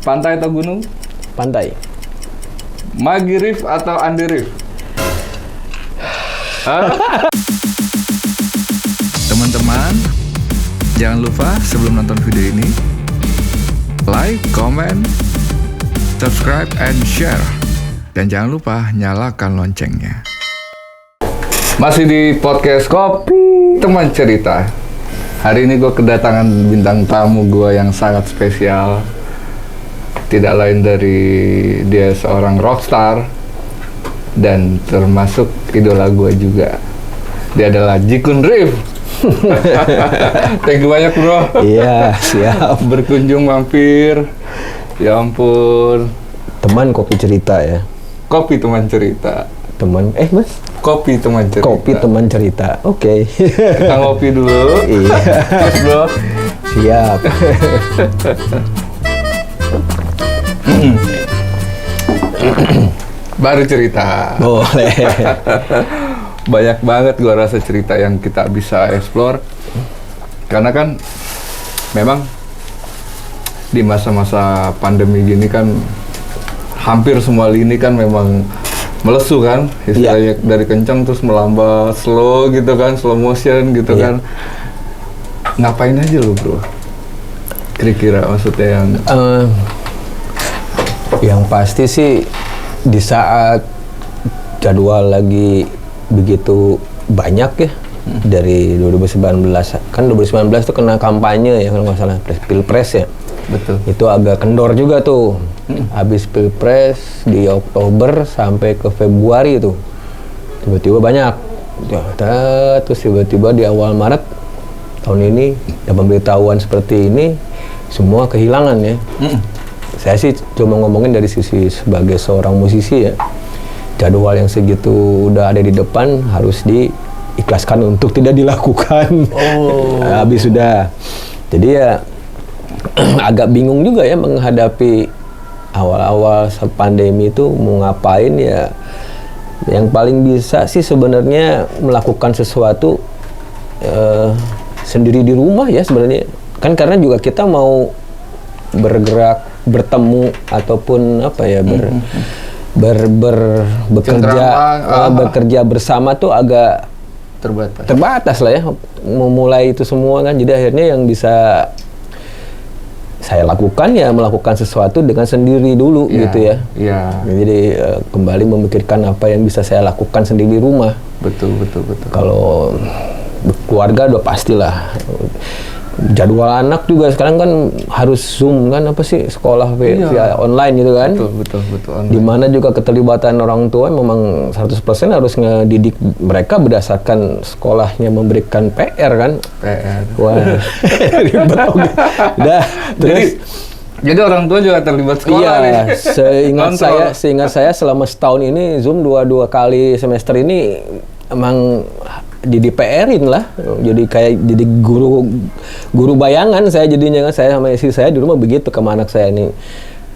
Pantai atau gunung? Pantai. Magi Rif atau Andi Rif? Teman-teman, jangan lupa sebelum nonton video ini, like, comment, subscribe, and share. Dan jangan lupa nyalakan loncengnya. Masih di podcast Kopi Teman Cerita. Hari ini gue kedatangan bintang tamu gue yang sangat spesial. Tidak lain dari dia seorang rockstar dan termasuk idola gue juga. Dia adalah Jikun Rif. Thank you banyak bro. Iya, siap. Berkunjung mampir. Ya ampun. Teman kopi cerita ya. Kopi teman cerita. Mas? Kopi teman cerita. Kopi teman cerita. Oke. Kita ngopi dulu. Iya. Terus bro. Siap. Baru cerita. Boleh. Banyak banget gua rasa cerita yang kita bisa explore. Karena kan memang di masa-masa pandemi gini kan hampir semua lini kan memang melesu kan, istilahnya dari kencang terus melambat, slow gitu kan, slow motion gitu kan. Ngapain aja lo bro? Kira-kira maksudnya yang pasti sih di saat jadwal lagi begitu banyak ya, dari 2019 kan 2019 itu kena kampanye ya kalau nggak salah, pilpres ya. Betul. Itu agak kendor juga tuh. Habis pilpres di Oktober sampai ke Februari tuh tiba-tiba banyak. Terus tiba-tiba di awal Maret tahun ini ada pemberitahuan seperti ini, semua kehilangan ya. Saya sih cuma ngomongin dari sisi sebagai seorang musisi ya. Jadwal yang segitu udah ada di depan harus diikhlaskan untuk tidak dilakukan. Habis sudah. Jadi ya agak bingung juga ya menghadapi awal-awal pandemi itu mau ngapain ya. Yang paling bisa sih sebenarnya melakukan sesuatu sendiri di rumah ya sebenarnya. Kan karena juga kita mau bergerak, bertemu ataupun apa ya bekerja bersama tuh agak terbatas lah ya, memulai itu semua kan. Jadi akhirnya yang bisa saya lakukan ya melakukan sesuatu dengan sendiri dulu gitu ya. Jadi kembali memikirkan apa yang bisa saya lakukan sendiri di rumah. Betul. Kalau keluarga udah pastilah. Jadwal anak juga sekarang kan harus Zoom kan, apa sih, sekolah via online gitu kan. Betul. Dimana juga keterlibatan orang tua memang 100% harus ngedidik mereka berdasarkan sekolahnya memberikan PR kan. Wah, ribet. Udah, terus jadi orang tua juga terlibat sekolah nih. Seingat saya selama setahun ini Zoom dua kali semester ini emang jadi PR-in lah, jadi guru bayangan saya jadinya kan. Saya sama istri saya di rumah begitu ke anak saya ini.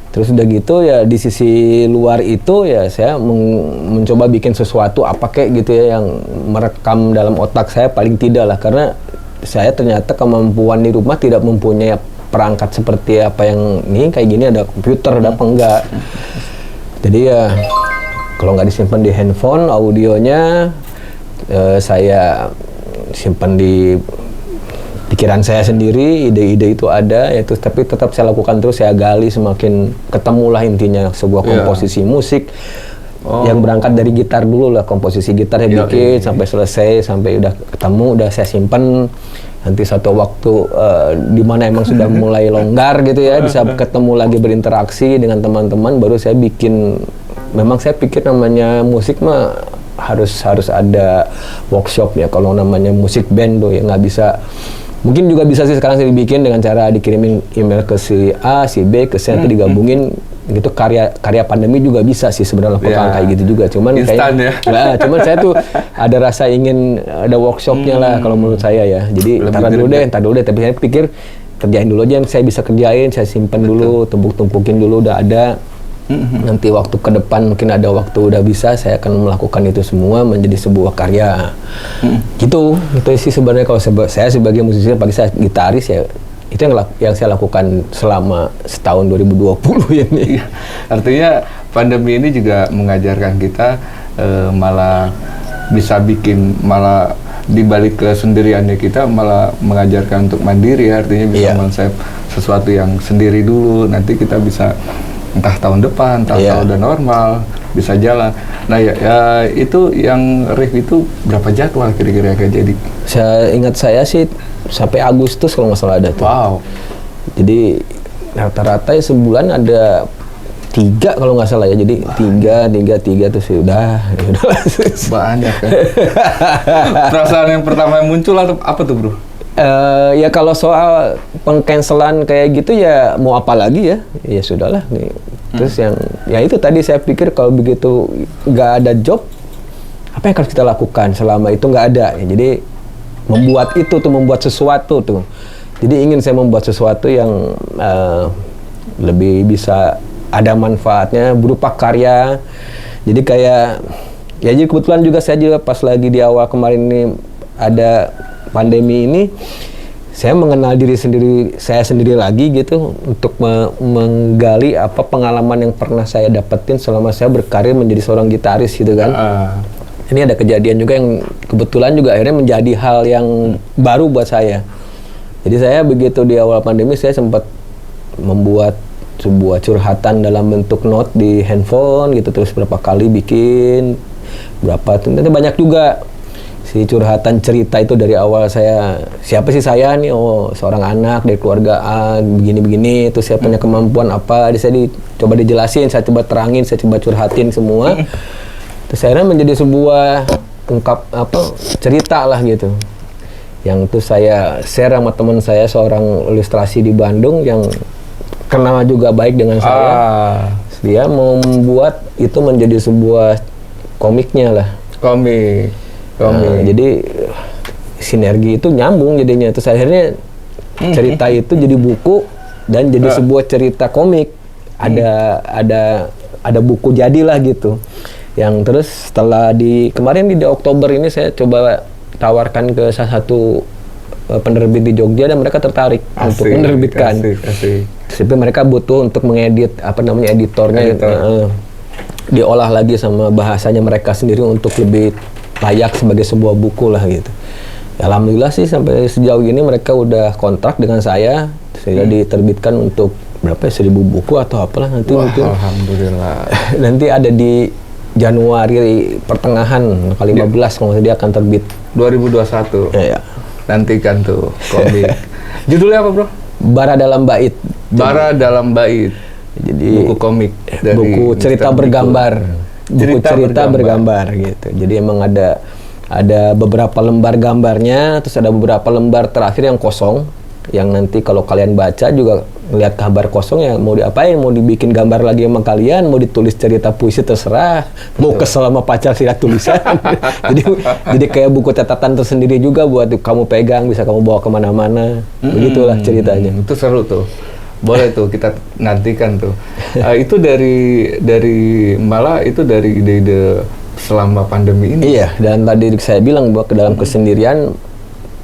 Terus udah gitu ya di sisi luar itu ya saya mencoba bikin sesuatu apa kayak gitu ya yang merekam dalam otak saya paling tidak lah, karena saya ternyata kemampuan di rumah tidak mempunyai perangkat seperti apa yang ini kayak gini, ada komputer ada apa enggak. Jadi ya kalau nggak disimpan di handphone audionya saya simpan di pikiran saya sendiri, ide-ide itu ada ya, tapi tetap saya lakukan terus, saya gali semakin ketemulah intinya sebuah komposisi musik yang berangkat dari gitar dulu lah, komposisi gitar saya bikin sampai selesai, sampai udah ketemu, udah saya simpan. Nanti satu waktu di mana emang sudah mulai longgar gitu ya, bisa ketemu lagi berinteraksi dengan teman-teman, baru saya bikin. Memang saya pikir namanya musik mah harus ada workshop ya. Kalau namanya musik band tuh ya nggak bisa. Mungkin juga bisa sih sekarang saya dibikin dengan cara dikirimin email ke si A, si B, ke C, nanti digabungin gitu. Karya pandemi juga bisa sih sebenarnya kayak gitu juga. Cuman instan ya. Cuman saya tuh ada rasa ingin ada workshopnya lah kalau menurut saya ya. Jadi ntar dulu deh. Tapi saya pikir kerjain dulu aja yang saya bisa kerjain, saya simpen dulu, tumpuk-tumpukin dulu, udah ada. Nanti waktu ke depan mungkin ada waktu udah bisa, saya akan melakukan itu semua menjadi sebuah karya. Gitu. Itu sih sebenarnya kalau saya sebagai musisi, apalagi saya gitaris ya, Itu yang saya lakukan selama setahun 2020 ini. Iya. Artinya pandemi ini juga mengajarkan kita malah bisa bikin, malah dibalik kesendiriannya kita malah mengajarkan untuk mandiri, artinya bisa konsep sesuatu yang sendiri dulu, nanti kita bisa entah tahun depan, entah kalau udah normal bisa jalan. Nah ya itu yang Rif itu berapa jadwal kira-kira kayak jadi? Saya sih sampai Agustus kalau nggak salah ada tuh. Wow. Jadi rata-rata sebulan ada 3 kalau nggak salah ya. Jadi 3 tuh sudah banyak kan. Perasaan yang pertama yang muncul atau apa tuh bro? Ya kalau soal pengcancelan kayak gitu ya mau apa lagi ya? Ya sudahlah nih. Terus ya itu tadi saya pikir kalau begitu nggak ada job, apa yang harus kita lakukan selama itu nggak ada? Ya, jadi membuat sesuatu tuh. Jadi ingin saya membuat sesuatu yang lebih bisa ada manfaatnya berupa karya. Jadi kayak ya jadi kebetulan juga saya juga pas lagi di awal kemarin ini ada pandemi ini, saya mengenal saya sendiri lagi gitu untuk menggali apa pengalaman yang pernah saya dapetin selama saya berkarir menjadi seorang gitaris gitu kan. Ini ada kejadian juga yang kebetulan juga akhirnya menjadi hal yang baru buat saya. Jadi saya begitu di awal pandemi saya sempat membuat sebuah curhatan dalam bentuk note di handphone gitu, terus berapa kali bikin ternyata banyak juga si curhatan cerita itu dari awal saya, siapa sih saya nih, seorang anak dari keluarga A begini-begini, terus saya punya kemampuan apa, coba dijelasin, saya coba terangin, saya coba curhatin semua, terus akhirnya menjadi sebuah cerita lah gitu, yang itu saya share sama teman saya seorang ilustrasi di Bandung yang kenal juga baik dengan saya. Dia mau membuat itu menjadi sebuah komiknya lah. Komik. Jadi sinergi itu nyambung jadinya. Terus akhirnya cerita itu jadi buku dan jadi sebuah cerita komik. Ada buku jadilah gitu. Yang terus setelah kemarin di Oktober ini saya coba tawarkan ke salah satu penerbit di Jogja dan mereka tertarik untuk menerbitkan. Tapi mereka butuh untuk mengedit editornya diolah lagi sama bahasanya mereka sendiri untuk lebih layak sebagai sebuah buku lah gitu. Ya, alhamdulillah sih sampai sejauh ini mereka udah kontrak dengan saya sehingga diterbitkan untuk berapa ya, 1000 buku atau apalah nanti. Wah, mungkin. Alhamdulillah. Nanti ada di Januari pertengahan 15 kalau dia akan terbit 2021. Ya. Nantikan tuh komik. Judulnya apa bro? Bara Dalam Bait. Bara Dalam Bait. Jadi buku komik dari buku cerita bergambar. Buku cerita bergambar gitu. Jadi emang ada beberapa lembar gambarnya, terus ada beberapa lembar terakhir yang kosong, yang nanti kalau kalian baca juga ngeliat gambar kosong ya mau diapain, mau dibikin gambar lagi sama kalian, mau ditulis cerita puisi terserah, mau kesel sama pacar silat tulisan. jadi kayak buku catatan tersendiri juga buat kamu pegang, bisa kamu bawa kemana-mana. Begitulah ceritanya. Itu seru tuh. Boleh tuh kita nantikan tuh. Itu dari malah itu dari ide-ide selama pandemi ini. Iya, dan tadi saya bilang bahwa ke dalam kesendirian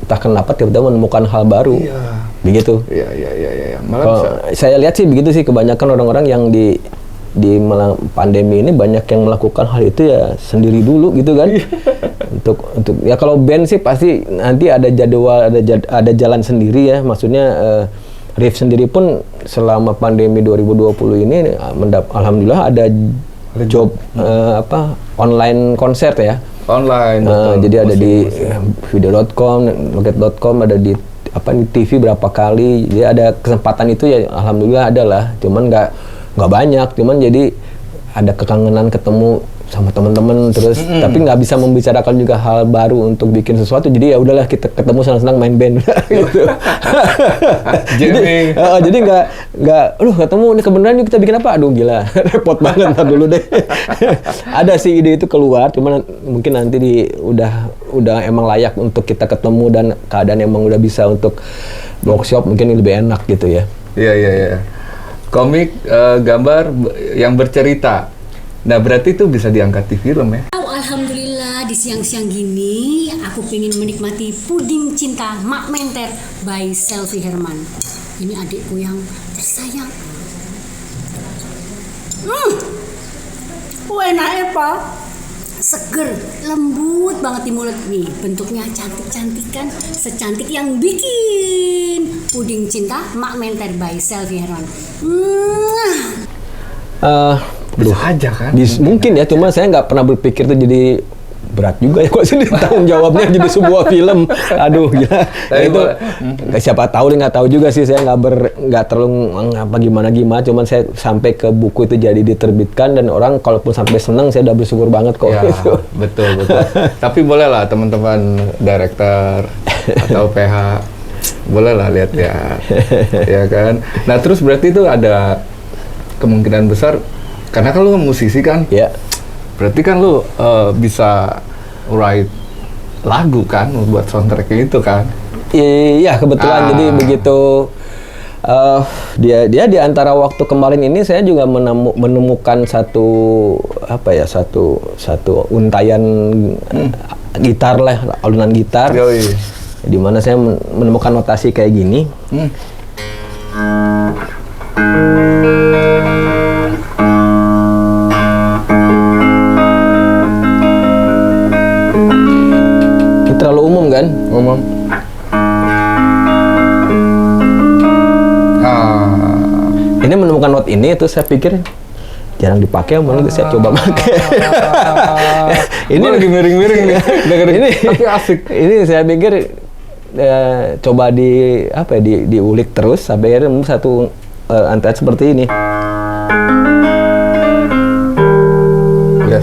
entah kenapa tiba-tiba menemukan hal baru. Iya. Begitu. Iya. Malah saya lihat sih begitu sih, kebanyakan orang-orang yang di pandemi ini banyak yang melakukan hal itu ya sendiri dulu gitu kan. untuk ya kalau band sih pasti nanti ada jadwal, ada jalan sendiri ya. Maksudnya Rif sendiri pun selama pandemi 2020 ini alhamdulillah ada job online konser ya. Online. Jadi ada di video.com, loket.com, ada di TV berapa kali. Jadi ada kesempatan itu ya alhamdulillah ada lah. Cuman nggak banyak. Cuman jadi ada kekangenan ketemu sama teman-teman terus tapi nggak bisa membicarakan juga hal baru untuk bikin sesuatu. Jadi ya udahlah kita ketemu senang-senang main band gitu. jadi nggak ketemu ini kebenaran yuk kita bikin apa, aduh gila repot banget, ntar dulu deh. Ada sih ide itu keluar, cuman mungkin nanti udah emang layak untuk kita ketemu dan keadaan emang udah bisa untuk workshop mungkin lebih enak gitu ya. Iya. Komik gambar yang bercerita. Nah berarti itu bisa diangkat di film ya? Alhamdulillah di siang-siang gini aku pengen menikmati puding cinta Mak Menter by Selvi Herman. ini adikku yang tersayang. Enaknya Pak, seger, lembut banget di mulut nih. Bentuknya cantik-cantik kan, secantik yang bikin puding cinta Mak Menter by Selvi Herman. Bisa aja kan? Mungkin ya, cuma saya nggak pernah berpikir itu jadi berat juga ya kok sih tanggung jawabnya jadi sebuah film. Aduh gila. Nah, itu siapa tahu nggak tahu juga sih, saya nggak terlalu apa gimana, cuman saya sampai ke buku itu jadi diterbitkan dan orang kalaupun sampai senang saya udah bersyukur banget kok. Ya, betul. Tapi boleh lah teman-teman director atau PH boleh lah lihat ya. Ya kan. Nah, terus berarti itu ada kemungkinan besar karena kan lu musisi kan? Ya. Berarti kan lu bisa write lagu kan, buat soundtracknya itu kan? Iya kebetulan. Jadi begitu dia di antara waktu kemarin ini saya juga menemukan satu untayan gitar lah, alunan gitar. Di mana saya menemukan notasi kayak gini. Terlalu umum kan? Umum. Ini menemukan not ini, terus saya pikir jarang dipakai, malah saya coba pakai. Ini lagi miring-miring nih, dengerin ini. Tapi asik. Ini saya pikir coba diulik terus sampai akhirnya satu antara seperti ini. Yes.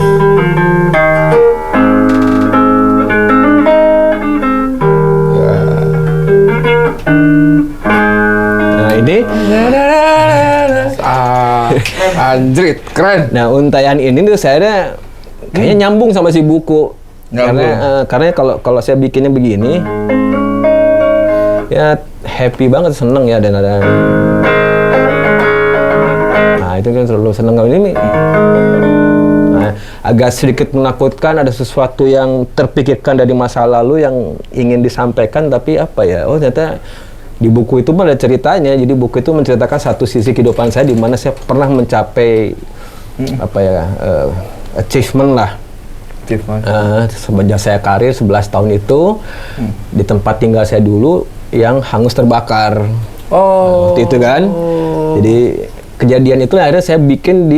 Nah ini anjrit, keren. Nah untayan ini tuh saya kayaknya nyambung sama si buku. Karena kalau saya bikinnya begini ya happy banget, seneng ya, dan ada itu kan terlalu seneng kalau ini. Nah, agak sedikit menakutkan, ada sesuatu yang terpikirkan dari masa lalu yang ingin disampaikan, tapi ternyata di buku itu ada ceritanya. Jadi buku itu menceritakan satu sisi kehidupan saya di mana saya pernah mencapai achievement lah. Semenjak saya karir 11 tahun itu di tempat tinggal saya dulu yang hangus terbakar. Waktu itu kan. Jadi kejadian itu akhirnya saya bikin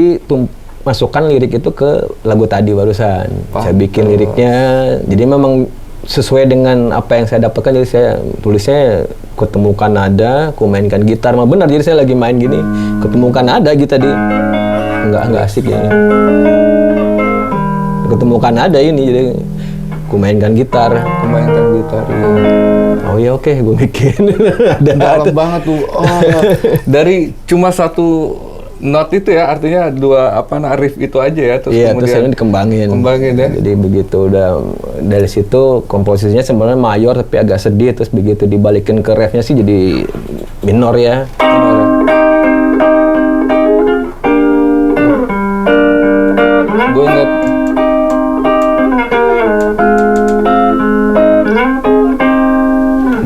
masukkan lirik itu ke lagu tadi barusan. Saya bikin liriknya. Jadi memang sesuai dengan apa yang saya dapatkan, jadi saya tulisnya ketemukan nada, aku mainkan gitar. Benar, jadi saya lagi main gini, ketemukan nada gitu tadi. Enggak asik ya. Ketemukan nada ini, jadi aku mainkan gitar. Iya. Oh iya, oke, gue bikin. Dalam banget tuh. Dari cuma satu not itu ya, artinya riff itu aja ya, terus iya, kemudian terus dikembangin ya. Jadi begitu udah dari situ komposisinya sebenarnya mayor tapi agak sedih, terus begitu dibalikin ke refnya sih jadi minor ya.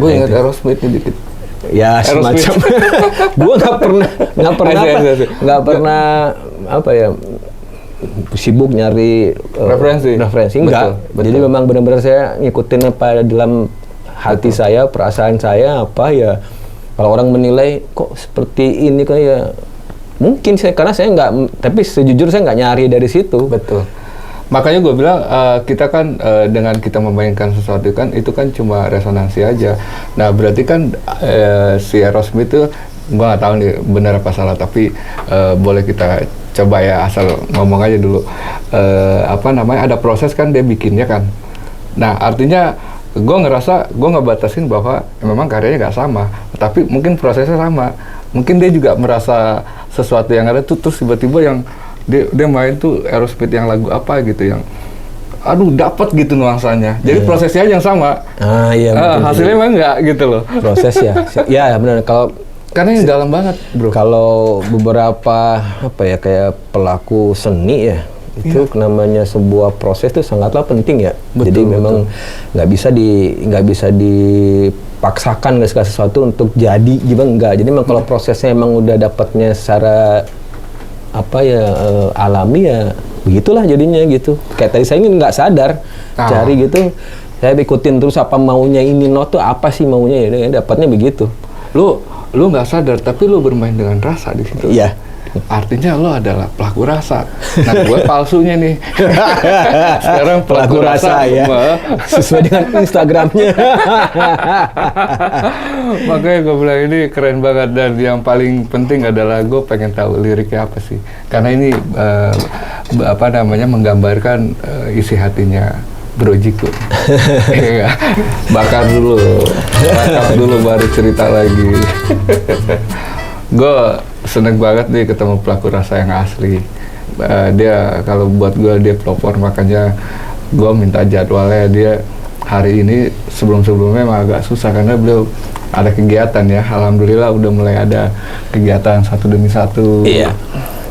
Gue inget Aerosmith dikit. Ya semacam. Gue nggak pernah sibuk nyari referensi enggak. Betul. Jadi memang benar-benar saya ngikutin apa dalam hati saya, perasaan saya kalau orang menilai kok seperti ini kan ya mungkin karena saya nggak, tapi sejujurnya saya nggak nyari dari situ. Betul. Makanya gue bilang kita kan dengan kita memainkan sesuatu kan itu kan cuma resonansi aja. Nah berarti kan si Aerosmith itu gue nggak tahu nih benar apa salah, tapi boleh kita coba ya, asal ngomong aja dulu. Ada proses kan dia bikinnya kan. Nah artinya gue ngerasa gue ngebatasin bahwa memang karyanya nggak sama, tapi mungkin prosesnya sama. Mungkin dia juga merasa sesuatu yang ada tuh terus tiba-tiba yang dia main tuh Aerosmith yang lagu apa gitu yang dapat gitu nuansanya. Jadi prosesnya aja yang sama. Iya. Hasilnya emang enggak gitu loh. Proses ya. Ya benar, karena ini dalam banget, bro. Kalau beberapa kayak pelaku seni ya, Itu namanya sebuah proses itu sangatlah penting ya. Betul, jadi memang nggak bisa dipaksakan segala sesuatu untuk jadi juga enggak. Jadi memang kalau prosesnya emang udah dapatnya secara alami ya begitulah jadinya gitu. Kayak tadi saya ini nggak sadar cari gitu. Saya ikutin terus apa maunya ini tuh apa sih maunya ya dapatnya begitu. Lu nggak sadar tapi lu bermain dengan rasa di situ. Iya. Artinya lo adalah pelaku rasa. Nah, gue palsunya nih. Sekarang Pelaku rasa ya. Sesuai dengan Instagramnya. Makanya gue bilang ini keren banget, dan yang paling penting adalah gue pengen tahu liriknya apa sih. Karena ini menggambarkan isi hatinya Bro Jiko. Bakar dulu baru cerita lagi. Gue seneng banget nih ketemu pelaku rasa yang asli. Dia kalau buat gue dia pelopor, makanya gue minta jadwalnya dia hari ini. Sebelumnya emang agak susah karena beliau ada kegiatan ya. Alhamdulillah udah mulai ada kegiatan satu demi satu. Iya.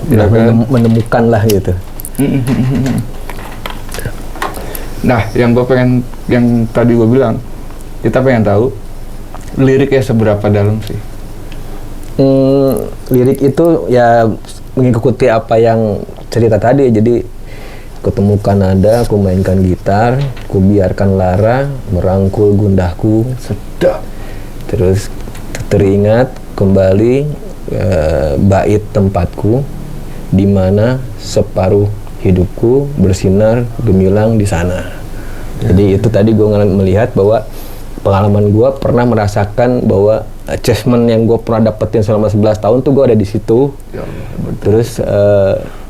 Ya, menemukan lah gitu. Nah, yang tadi gue bilang, kita pengen tahu liriknya seberapa dalam sih? Lirik itu ya mengikuti apa yang cerita tadi. Jadi kutemukan nada, ku mainkan gitar, ku biarkan lara merangkul gundahku. Sedap. Terus teringat kembali bait tempatku di mana separuh hidupku bersinar gemilang di sana. Jadi itu tadi gue melihat bahwa pengalaman gue pernah merasakan bahwa achievement yang gue pernah dapetin selama 11 tahun tuh gue ada di situ. Ya Allah, terus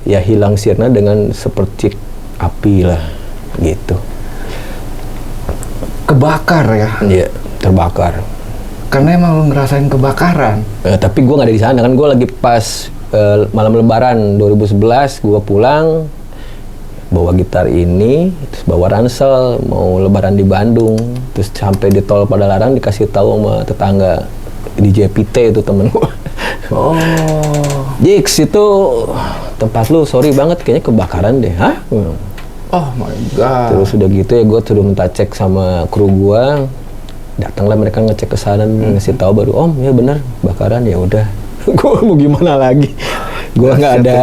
ya hilang sirna dengan seperti api lah gitu. Kebakar ya? Iya, terbakar. Karena emang lu ngerasain kebakaran. Tapi gue nggak ada di sana kan, gue lagi pas malam Lebaran 2011 gue pulang bawa gitar ini, terus bawa ransel mau Lebaran di Bandung, terus sampai di tol Padalarang dikasih tahu sama tetangga di JPT itu temen gue. Oh, Jiks itu tempat lu sorry banget kayaknya kebakaran deh. Hah? oh my god. Terus udah gitu ya gue suruh minta cek sama kru gue, datanglah mereka ngecek ke sana, ngasih tahu baru om ya benar bakaran. Ya udah gue mau gimana lagi. Gue nggak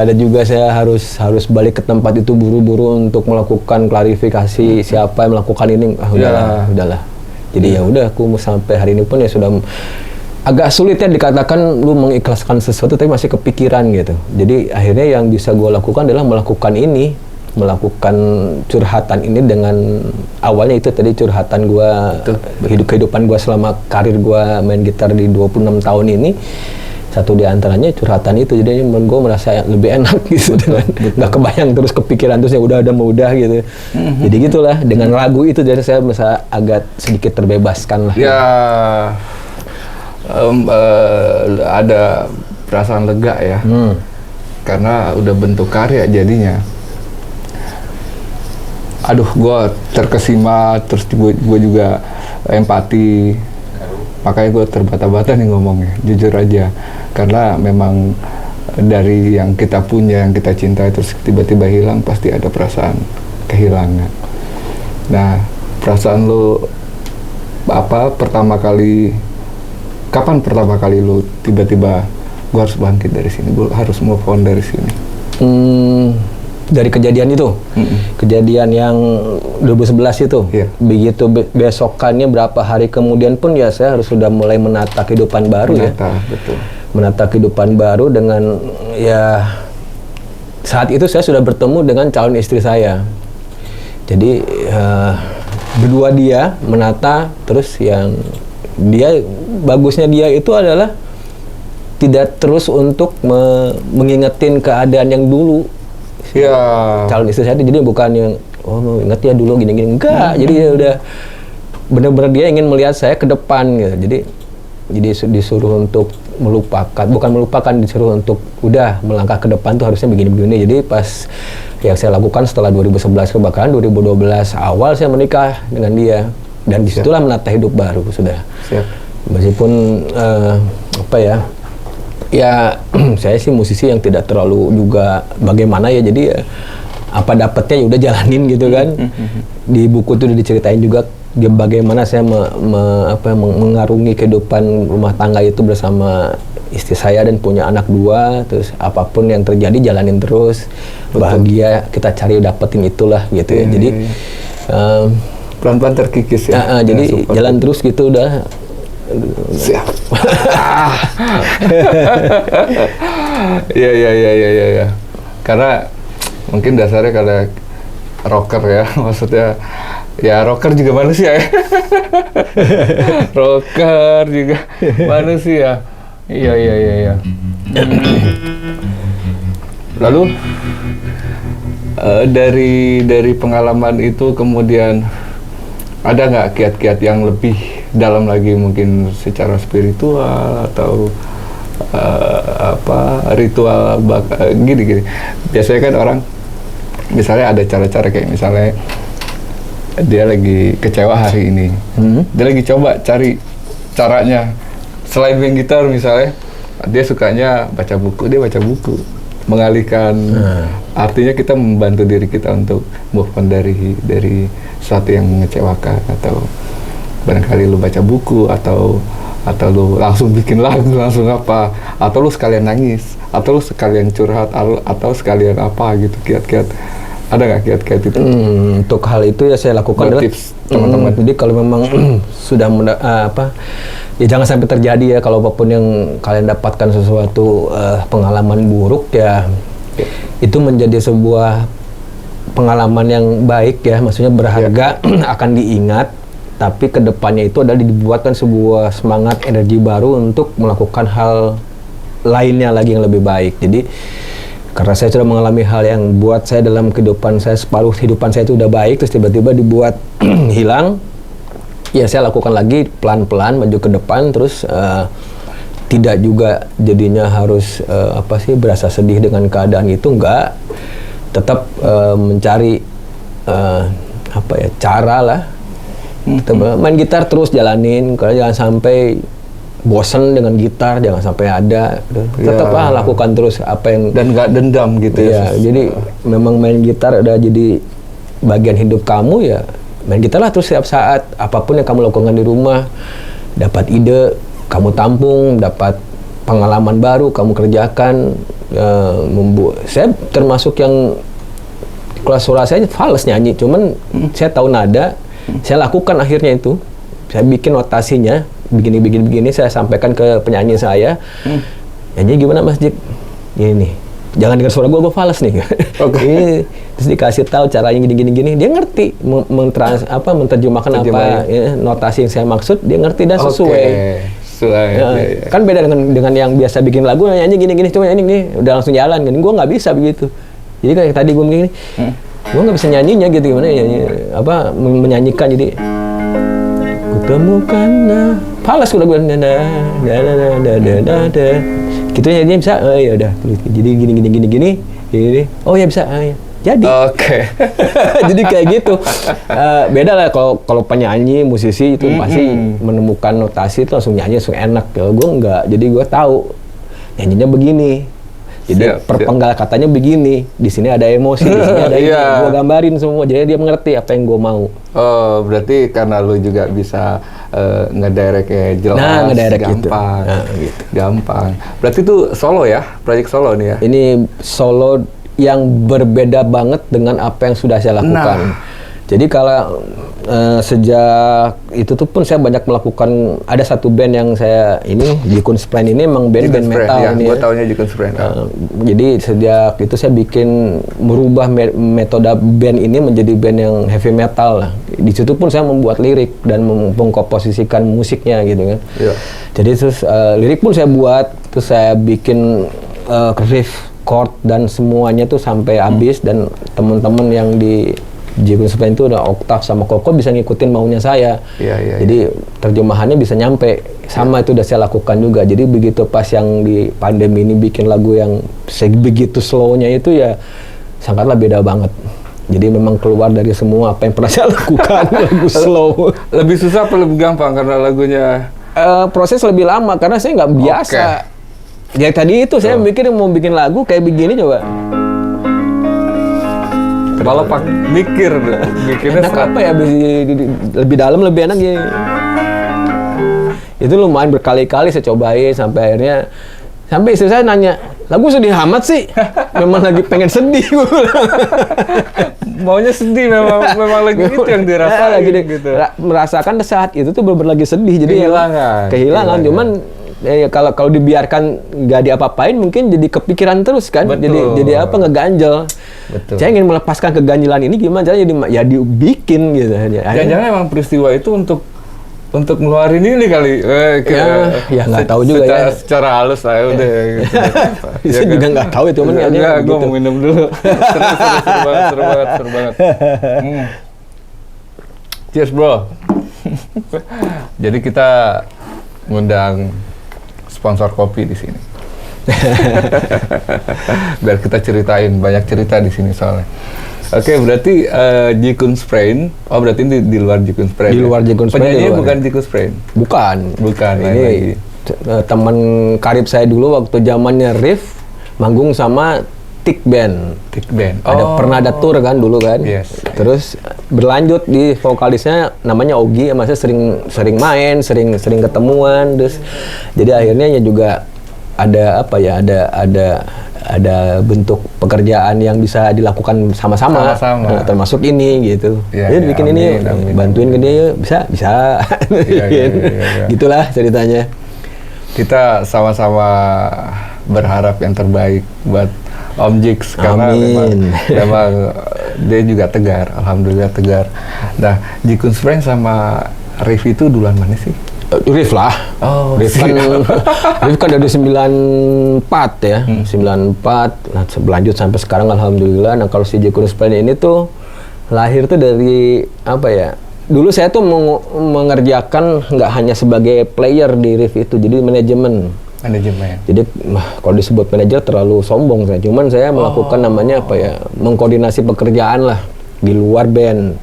ada juga, saya harus balik ke tempat itu buru-buru untuk melakukan klarifikasi siapa yang melakukan ini. Udahlah. Jadi ya udah, aku sampai hari ini pun ya sudah agak sulit ya dikatakan lu mengikhlaskan sesuatu tapi masih kepikiran gitu. Jadi akhirnya yang bisa gue lakukan adalah melakukan curhatan ini dengan awalnya itu tadi curhatan gue, kehidupan gue selama karir gue main gitar di 26 tahun ini. Satu di antaranya curhatan itu, jadi menurut gue merasa lebih enak gitu, dengan nggak kebayang terus kepikiran terus ya udah gitu. Jadi gitulah dengan lagu itu, jadi saya merasa agak sedikit terbebaskan lah. Ya, ada perasaan lega ya, karena udah bentuk karya jadinya. Aduh, gue terkesima, terus gue juga empati. Makanya gue terbata-bata nih ngomongnya, jujur aja. Karena memang dari yang kita punya, yang kita cintai, terus tiba-tiba hilang, pasti ada perasaan kehilangan. Nah, perasaan lo kapan pertama kali lo tiba-tiba gue harus bangkit dari sini, gue harus move on dari sini? Dari kejadian itu, kejadian yang 2011 itu, begitu besokannya berapa hari kemudian pun ya saya harus sudah mulai menata kehidupan baru. Betul. Menata kehidupan baru dengan ya saat itu saya sudah bertemu dengan calon istri saya. Jadi berdua dia menata, terus yang bagusnya dia itu adalah tidak terus untuk mengingetin keadaan yang dulu. Ya. Calon istri saya itu jadi bukan yang ingat ya dulu gini-gini, enggak. Jadi dia udah benar-benar dia ingin melihat saya ke depan gitu. Jadi disuruh untuk disuruh untuk udah melangkah ke depan tuh harusnya begini-begini. Jadi pas yang saya lakukan setelah 2011 kebakaran, 2012 awal saya menikah dengan dia, dan disitulah menata hidup baru sudah. Siap. Meskipun Ya saya sih musisi yang tidak terlalu juga bagaimana ya, jadi ya apa dapetnya ya udah jalanin gitu kan. Di buku tuh udah diceritain juga bagaimana saya mengarungi kehidupan rumah tangga itu bersama istri saya dan punya anak 2, terus apapun yang terjadi jalanin terus. Betul. Bahagia kita cari dapetin itulah gitu ya. Jadi pelan-pelan terkikis ya. Jadi jalan terus gitu udah. Siap. Iya. Karena mungkin dasarnya karena rocker ya, maksudnya ya rocker juga manusia ya. Rocker juga manusia. Iya. Lalu dari pengalaman itu kemudian ada nggak kiat-kiat yang lebih dalam lagi, mungkin secara spiritual atau ritual gini. Biasanya kan orang misalnya ada cara-cara kayak misalnya dia lagi kecewa hari ini, dia lagi coba cari caranya selain main gitar misalnya, dia sukanya baca buku, mengalihkan. Artinya kita membantu diri kita untuk move on dari sesuatu yang mengecewakan, atau barangkali lu baca buku, atau lu langsung bikin lagu, langsung apa, atau lu sekalian nangis, atau lu sekalian curhat, atau sekalian apa gitu. Kiat-kiat ada nggak kiat-kiat itu? Untuk hal itu ya saya lakukan adalah tips teman-teman. Jadi kalau memang sudah ya jangan sampai terjadi ya, kalau apapun yang kalian dapatkan sesuatu pengalaman buruk ya, itu menjadi sebuah pengalaman yang baik ya, maksudnya berharga, akan diingat. Tapi kedepannya itu adalah dibuatkan sebuah semangat, energi baru untuk melakukan hal lainnya lagi yang lebih baik. Jadi karena saya sudah mengalami hal yang buat saya dalam kehidupan saya, separuh kehidupan saya itu udah baik, terus tiba-tiba dibuat hilang, ya saya lakukan lagi pelan-pelan maju ke depan. Terus tidak juga jadinya harus berasa sedih dengan keadaan itu, enggak. Tetap mencari cara lah. Kita main gitar terus jalanin, kalau jangan sampai bosen dengan gitar, jangan sampai ada. Tetap lakukan terus apa yang, dan nggak dendam gitu ya. Jadi memang main gitar udah jadi bagian hidup kamu ya, main gitar lah terus setiap saat. Apapun yang kamu lakukan di rumah, dapat ide kamu tampung, dapat pengalaman baru kamu kerjakan. Saya termasuk yang kelas suara saya fales nyanyi, cuman saya tahu nada. Saya lakukan akhirnya itu. Saya bikin notasinya, begini, saya sampaikan ke penyanyi saya. Nyanyi gimana Mas Jik? Ini, jangan dengar suara gue fales nih. Ini, terus dikasih tahu caranya gini. Dia ngerti menerjemahkan apa ya, notasi yang saya maksud, dia ngerti dan sesuai. Ya. Kan beda dengan yang biasa bikin lagu, nyanyi gini, cuma nyanyi gini, udah langsung jalan. Gue nggak bisa begitu. Jadi kayak tadi gue begini. Gue nggak bisa nyanyinya gitu, gimana ya, menyanyikan. Jadi kutemukan falas udah gue gitu nyanyinya bisa. Ya udah, jadi gini, oh ya bisa, ya. Jadi jadi kayak gitu. Beda lah kalau penyanyi, musisi itu pasti menemukan notasi itu langsung nyanyi langsung enak. Kalau gue enggak, jadi gue tahu nyanyinya begini. Jadi perpenggal katanya begini, di sini ada emosi, di sini ada ini, gue gambarin semua, jadi dia mengerti apa yang gue mau. Oh, berarti karena lu juga bisa ngedirectnya jelas, gampang, gitu. Gampang. Berarti itu solo ya, proyek solo nih ya? Ini solo yang berbeda banget dengan apa yang sudah saya lakukan. Jadi kalau sejak itu tuh pun saya banyak melakukan, ada satu band yang saya ini, Jikun Spren ini emang band metal ya, ini. Gue taunya Jikun Spren. Jadi sejak itu saya bikin merubah metode band ini menjadi band yang heavy metal lah. Di situ pun saya membuat lirik dan mengkomposisikan musiknya gitu kan. Jadi terus lirik pun saya buat, terus saya bikin riff, chord dan semuanya tuh sampai habis, dan teman-teman yang di Jikun Spren itu udah oktav sama koko bisa ngikutin maunya saya. Jadi terjemahannya bisa nyampe. Sama itu udah saya lakukan juga. Jadi begitu pas yang di pandemi ini bikin lagu yang begitu slownya itu ya sangatlah beda banget. Jadi memang keluar dari semua apa yang pernah saya lakukan. Lagu slow. Lebih susah apa lebih gampang karena lagunya? Proses lebih lama karena saya nggak biasa. Ya tadi itu saya mikir mau bikin lagu kayak begini coba. Malah pak mikir, bikinnya Enak apa ya, lebih dalam lebih enak ya. Itu lumayan berkali-kali saya cobain sampai istri saya nanya, lagu sedih amat sih? Memang lagi pengen sedih. Maunya sedih memang lagi itu yang dirasain gitu. Merasakan saat itu tuh bener-bener lagi sedih, jadi kehilangan. Cuman kalau dibiarkan nggak diapa-apain mungkin jadi kepikiran terus kan. Betul. Jadi apa, ngeganjel. Betul. Saya ingin melepaskan keganjilan ini, gimana caranya ya dibikin gitu. Jangan-jangan emang peristiwa itu untuk ngeluarin ini kali. Ya nggak tahu juga ya. Secara halus lah udah. Gitu. Saya juga nggak tahu itu, cuman gue mau minum dulu. Seru banget. Cheers bro. Jadi kita ngundang sponsor kopi di sini. Biar kita ceritain banyak cerita di sini soalnya. Oke, berarti Jikun Sprain. Oh, berarti di luar Jikun Sprain. Di luar Jikun Sprain. Penyanyinya bukan Jikun Sprain. Bukan. Ini teman karib saya dulu waktu zamannya Riff manggung sama Tik Band. Pernah ada tour kan dulu kan. Yes. Terus berlanjut di vokalisnya namanya Ogi, maksudnya sering main, sering ketemuan, terus jadi akhirnya juga ada apa ya, ada bentuk pekerjaan yang bisa dilakukan sama-sama. Nah, termasuk ini gitu. Jadi bikin ini, bantuin ke dia, bisa. Iya. Gitulah ceritanya. Kita sama-sama berharap yang terbaik buat Om Jiks, karena memang dia juga tegar, alhamdulillah tegar. Nah, Jikun Sprain sama Riff itu duluan mana sih? Riff lah. Riff kan dari 94 ya. 94, nah berlanjut sampai sekarang alhamdulillah. Nah, kalau si Jikun Sprain ini tuh lahir tuh dari apa ya? Dulu saya tuh mengerjakan nggak hanya sebagai player di Riff itu, jadi manajemen. Jadi kalau disebut manajer terlalu sombong saya. Cuman saya melakukan namanya apa ya, mengkoordinasi pekerjaan lah di luar band.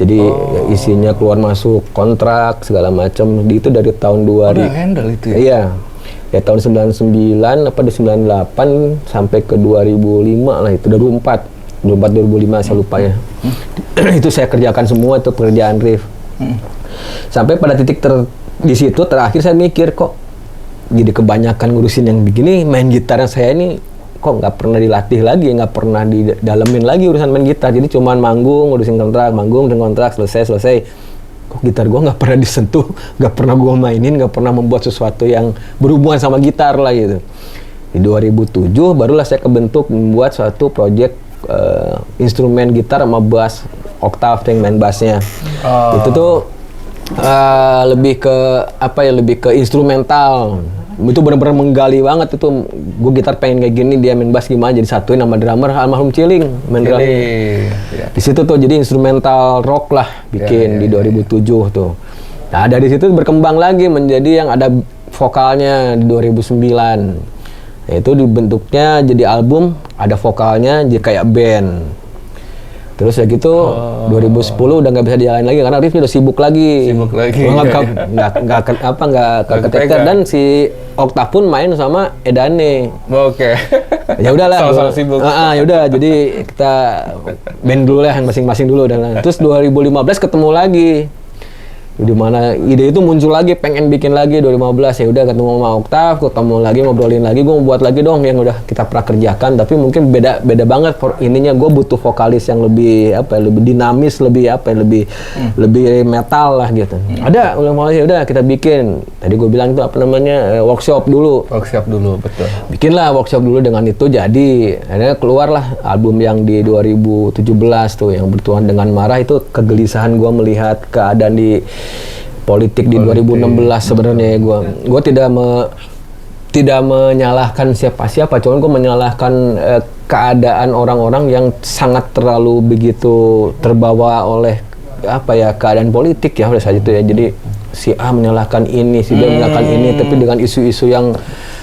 Jadi isinya keluar masuk kontrak segala macam. Itu dari tahun 2000. Handle itu ya? Iya. Ya tahun 99 apa di 98 sampai ke 2005 lah itu. 2005 saya lupa ya. Itu saya kerjakan semua itu pekerjaan Riff. Sampai pada titik di situ terakhir saya mikir kok jadi kebanyakan ngurusin yang begini, main gitarnya saya ini kok nggak pernah dilatih lagi, nggak pernah didalemin lagi urusan main gitar. Jadi cuman manggung, ngurusin kontrak, selesai. Kok gitar gua nggak pernah disentuh, nggak pernah gua mainin, nggak pernah membuat sesuatu yang berhubungan sama gitar lah gitu. Di 2007 barulah saya kebentuk membuat suatu project instrumen gitar sama bass oktav yang main bassnya. Itu tuh lebih ke instrumental. Itu benar-benar menggali banget itu. Gue gitar pengen kayak gini, dia main bass gimana, jadi satuin sama drummer almarhum Ciling main drum. Di situ tuh jadi instrumental rock lah bikin di 2007 tuh. Nah, dari situ berkembang lagi menjadi yang ada vokalnya di 2009. Nah, itu dibentuknya jadi album, ada vokalnya jadi kayak band. Terus ya gitu, 2010 udah nggak bisa dijalanin lagi karena Riff udah sibuk lagi. Nggak keteter, dan si Oktav pun main sama Edane. Oke. Ya udahlah. Sama-sama sibuk. Ya udah, jadi kita band dulu lah, yang masing-masing dulu. Terus 2015 ketemu lagi. Di mana ide itu muncul lagi, pengen bikin lagi 2015. Ya udah ketemu sama Oktav, ketemu lagi, ngobrolin lagi, gue mau buat lagi dong yang udah kita pernah kerjakan, tapi mungkin beda banget ininya. Gue butuh vokalis yang lebih lebih dinamis, lebih metal lah gitu. Ada mulai, ya udah kita bikin. Tadi gue bilang itu workshop dulu, betul. Bikinlah workshop dulu, dengan itu jadi akhirnya keluarlah album yang di 2017 tuh yang Bertuhan Dengan Marah. Itu kegelisahan gue melihat keadaan di politik di 2016 sebenarnya. Gue tidak menyalahkan siapa-siapa, cuman gue menyalahkan keadaan orang-orang yang sangat terlalu begitu terbawa oleh keadaan politik ya pada saat itu ya. Jadi si A menyalahkan ini, si B menyalahkan ini, tapi dengan isu-isu yang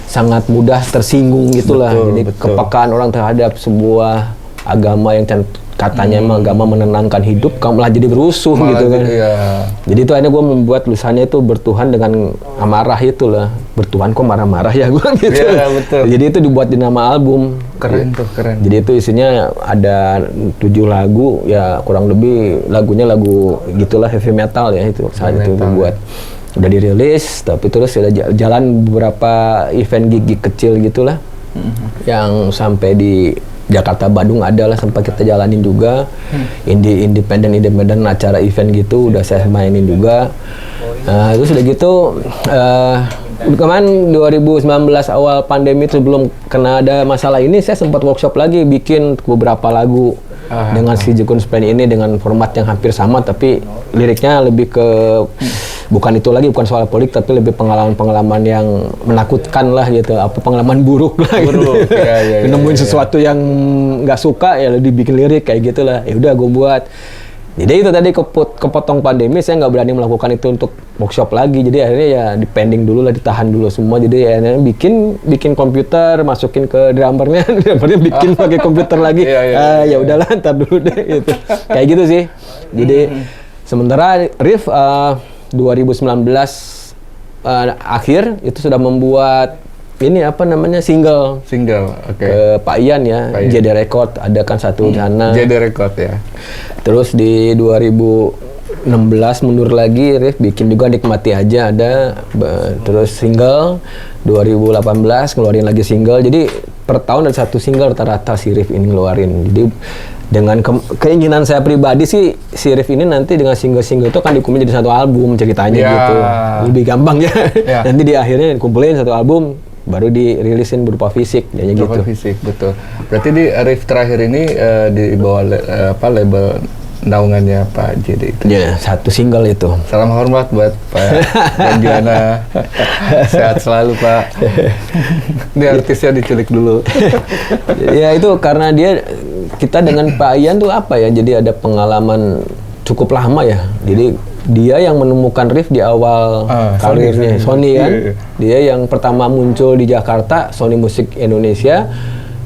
sangat mudah tersinggung gitulah. Jadi kepekaan orang terhadap sebuah agama yang katanya emang agama menenangkan hidup, kamu malah jadi berusuh Malah gitu kan. iya. Jadi itu akhirnya gue membuat tulisannya itu bertuhan dengan amarah itulah. Bertuhan kok marah-marah ya gue gitu. Iya, betul. Jadi itu dibuat di nama album. Keren tuh, keren. Jadi itu isinya ada 7 lagu, ya kurang lebih lagunya lagu gitulah heavy metal ya itu saat itu Metal, buat. Udah dirilis, tapi terus udah jalan beberapa event gig kecil gitulah. Yang sampai di Jakarta, Bandung ada lah, sempat kita jalanin juga. Independen acara event gitu udah saya mainin juga. Terus udah gitu kemarin 2019 awal pandemi itu belum kena ada masalah ini, saya sempat workshop lagi bikin beberapa lagu dengan si Jukun Span ini dengan format yang hampir sama, tapi liriknya lebih ke bukan itu lagi, bukan soal politik, tapi lebih pengalaman-pengalaman yang menakutkan lah gitu, apa pengalaman buruk lah gitu. Nemuin sesuatu yang nggak suka ya dibikin lirik kayak gitulah. Ya udah gue buat. Jadi itu tadi kepotong pandemi, saya nggak berani melakukan itu untuk workshop lagi. Jadi akhirnya ya dipending dulu lah, ditahan dulu semua. Jadi akhirnya bikin komputer, masukin ke drummernya, drummernya bikin pakai komputer lagi. Ya udahlah, ntar dulu deh gitu. Kayak gitu sih. Jadi sementara Riff 2019 akhir itu sudah membuat ini apa namanya single ke Pak Ian ya, JD Record ada kan satu di sana. JD Record ya. Terus di 2016 mundur lagi, Riff bikin juga Nikmati Aja ada, terus single 2018 ngeluarin lagi single. Jadi per tahun ada satu single rata-rata si Riff ini ngeluarin. Jadi dengan keinginan saya pribadi sih si Riff ini nanti dengan single-single itu akan dikumpulin jadi satu album ceritanya gitu. Lebih gampang ya. Nanti di akhirnya dikumpulin satu album baru dirilisin berupa fisik gitu. Berupa fisik, betul. Berarti di Riff terakhir ini di bawah label naungannya Pak JD itu. Ya, satu single itu. Salam hormat buat Pak Gandiana. Sehat selalu Pak. Ini artisnya diculik dulu. Ya itu karena kita dengan Pak Ian tuh apa ya, jadi ada pengalaman cukup lama ya. Jadi dia yang menemukan Riff di awal karirnya Sony kan. Dia yang pertama muncul di Jakarta, Sony Musik Indonesia.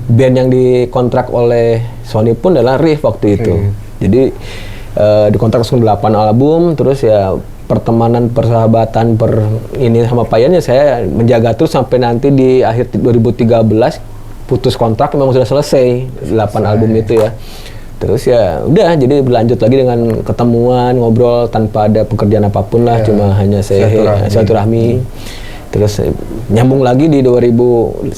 Band yang dikontrak oleh Sony pun adalah Riff waktu itu. Jadi dikontrak 8 album, terus ya pertemanan, persahabatan, ini sama Pak Ian ya saya menjaga terus sampai nanti di akhir 2013 putus kontrak memang sudah selesai 8 album itu ya. Terus ya udah jadi berlanjut lagi dengan ketemuan, ngobrol tanpa ada pekerjaan apapun lah, cuma hanya silaturahmi. Terus nyambung lagi di 2019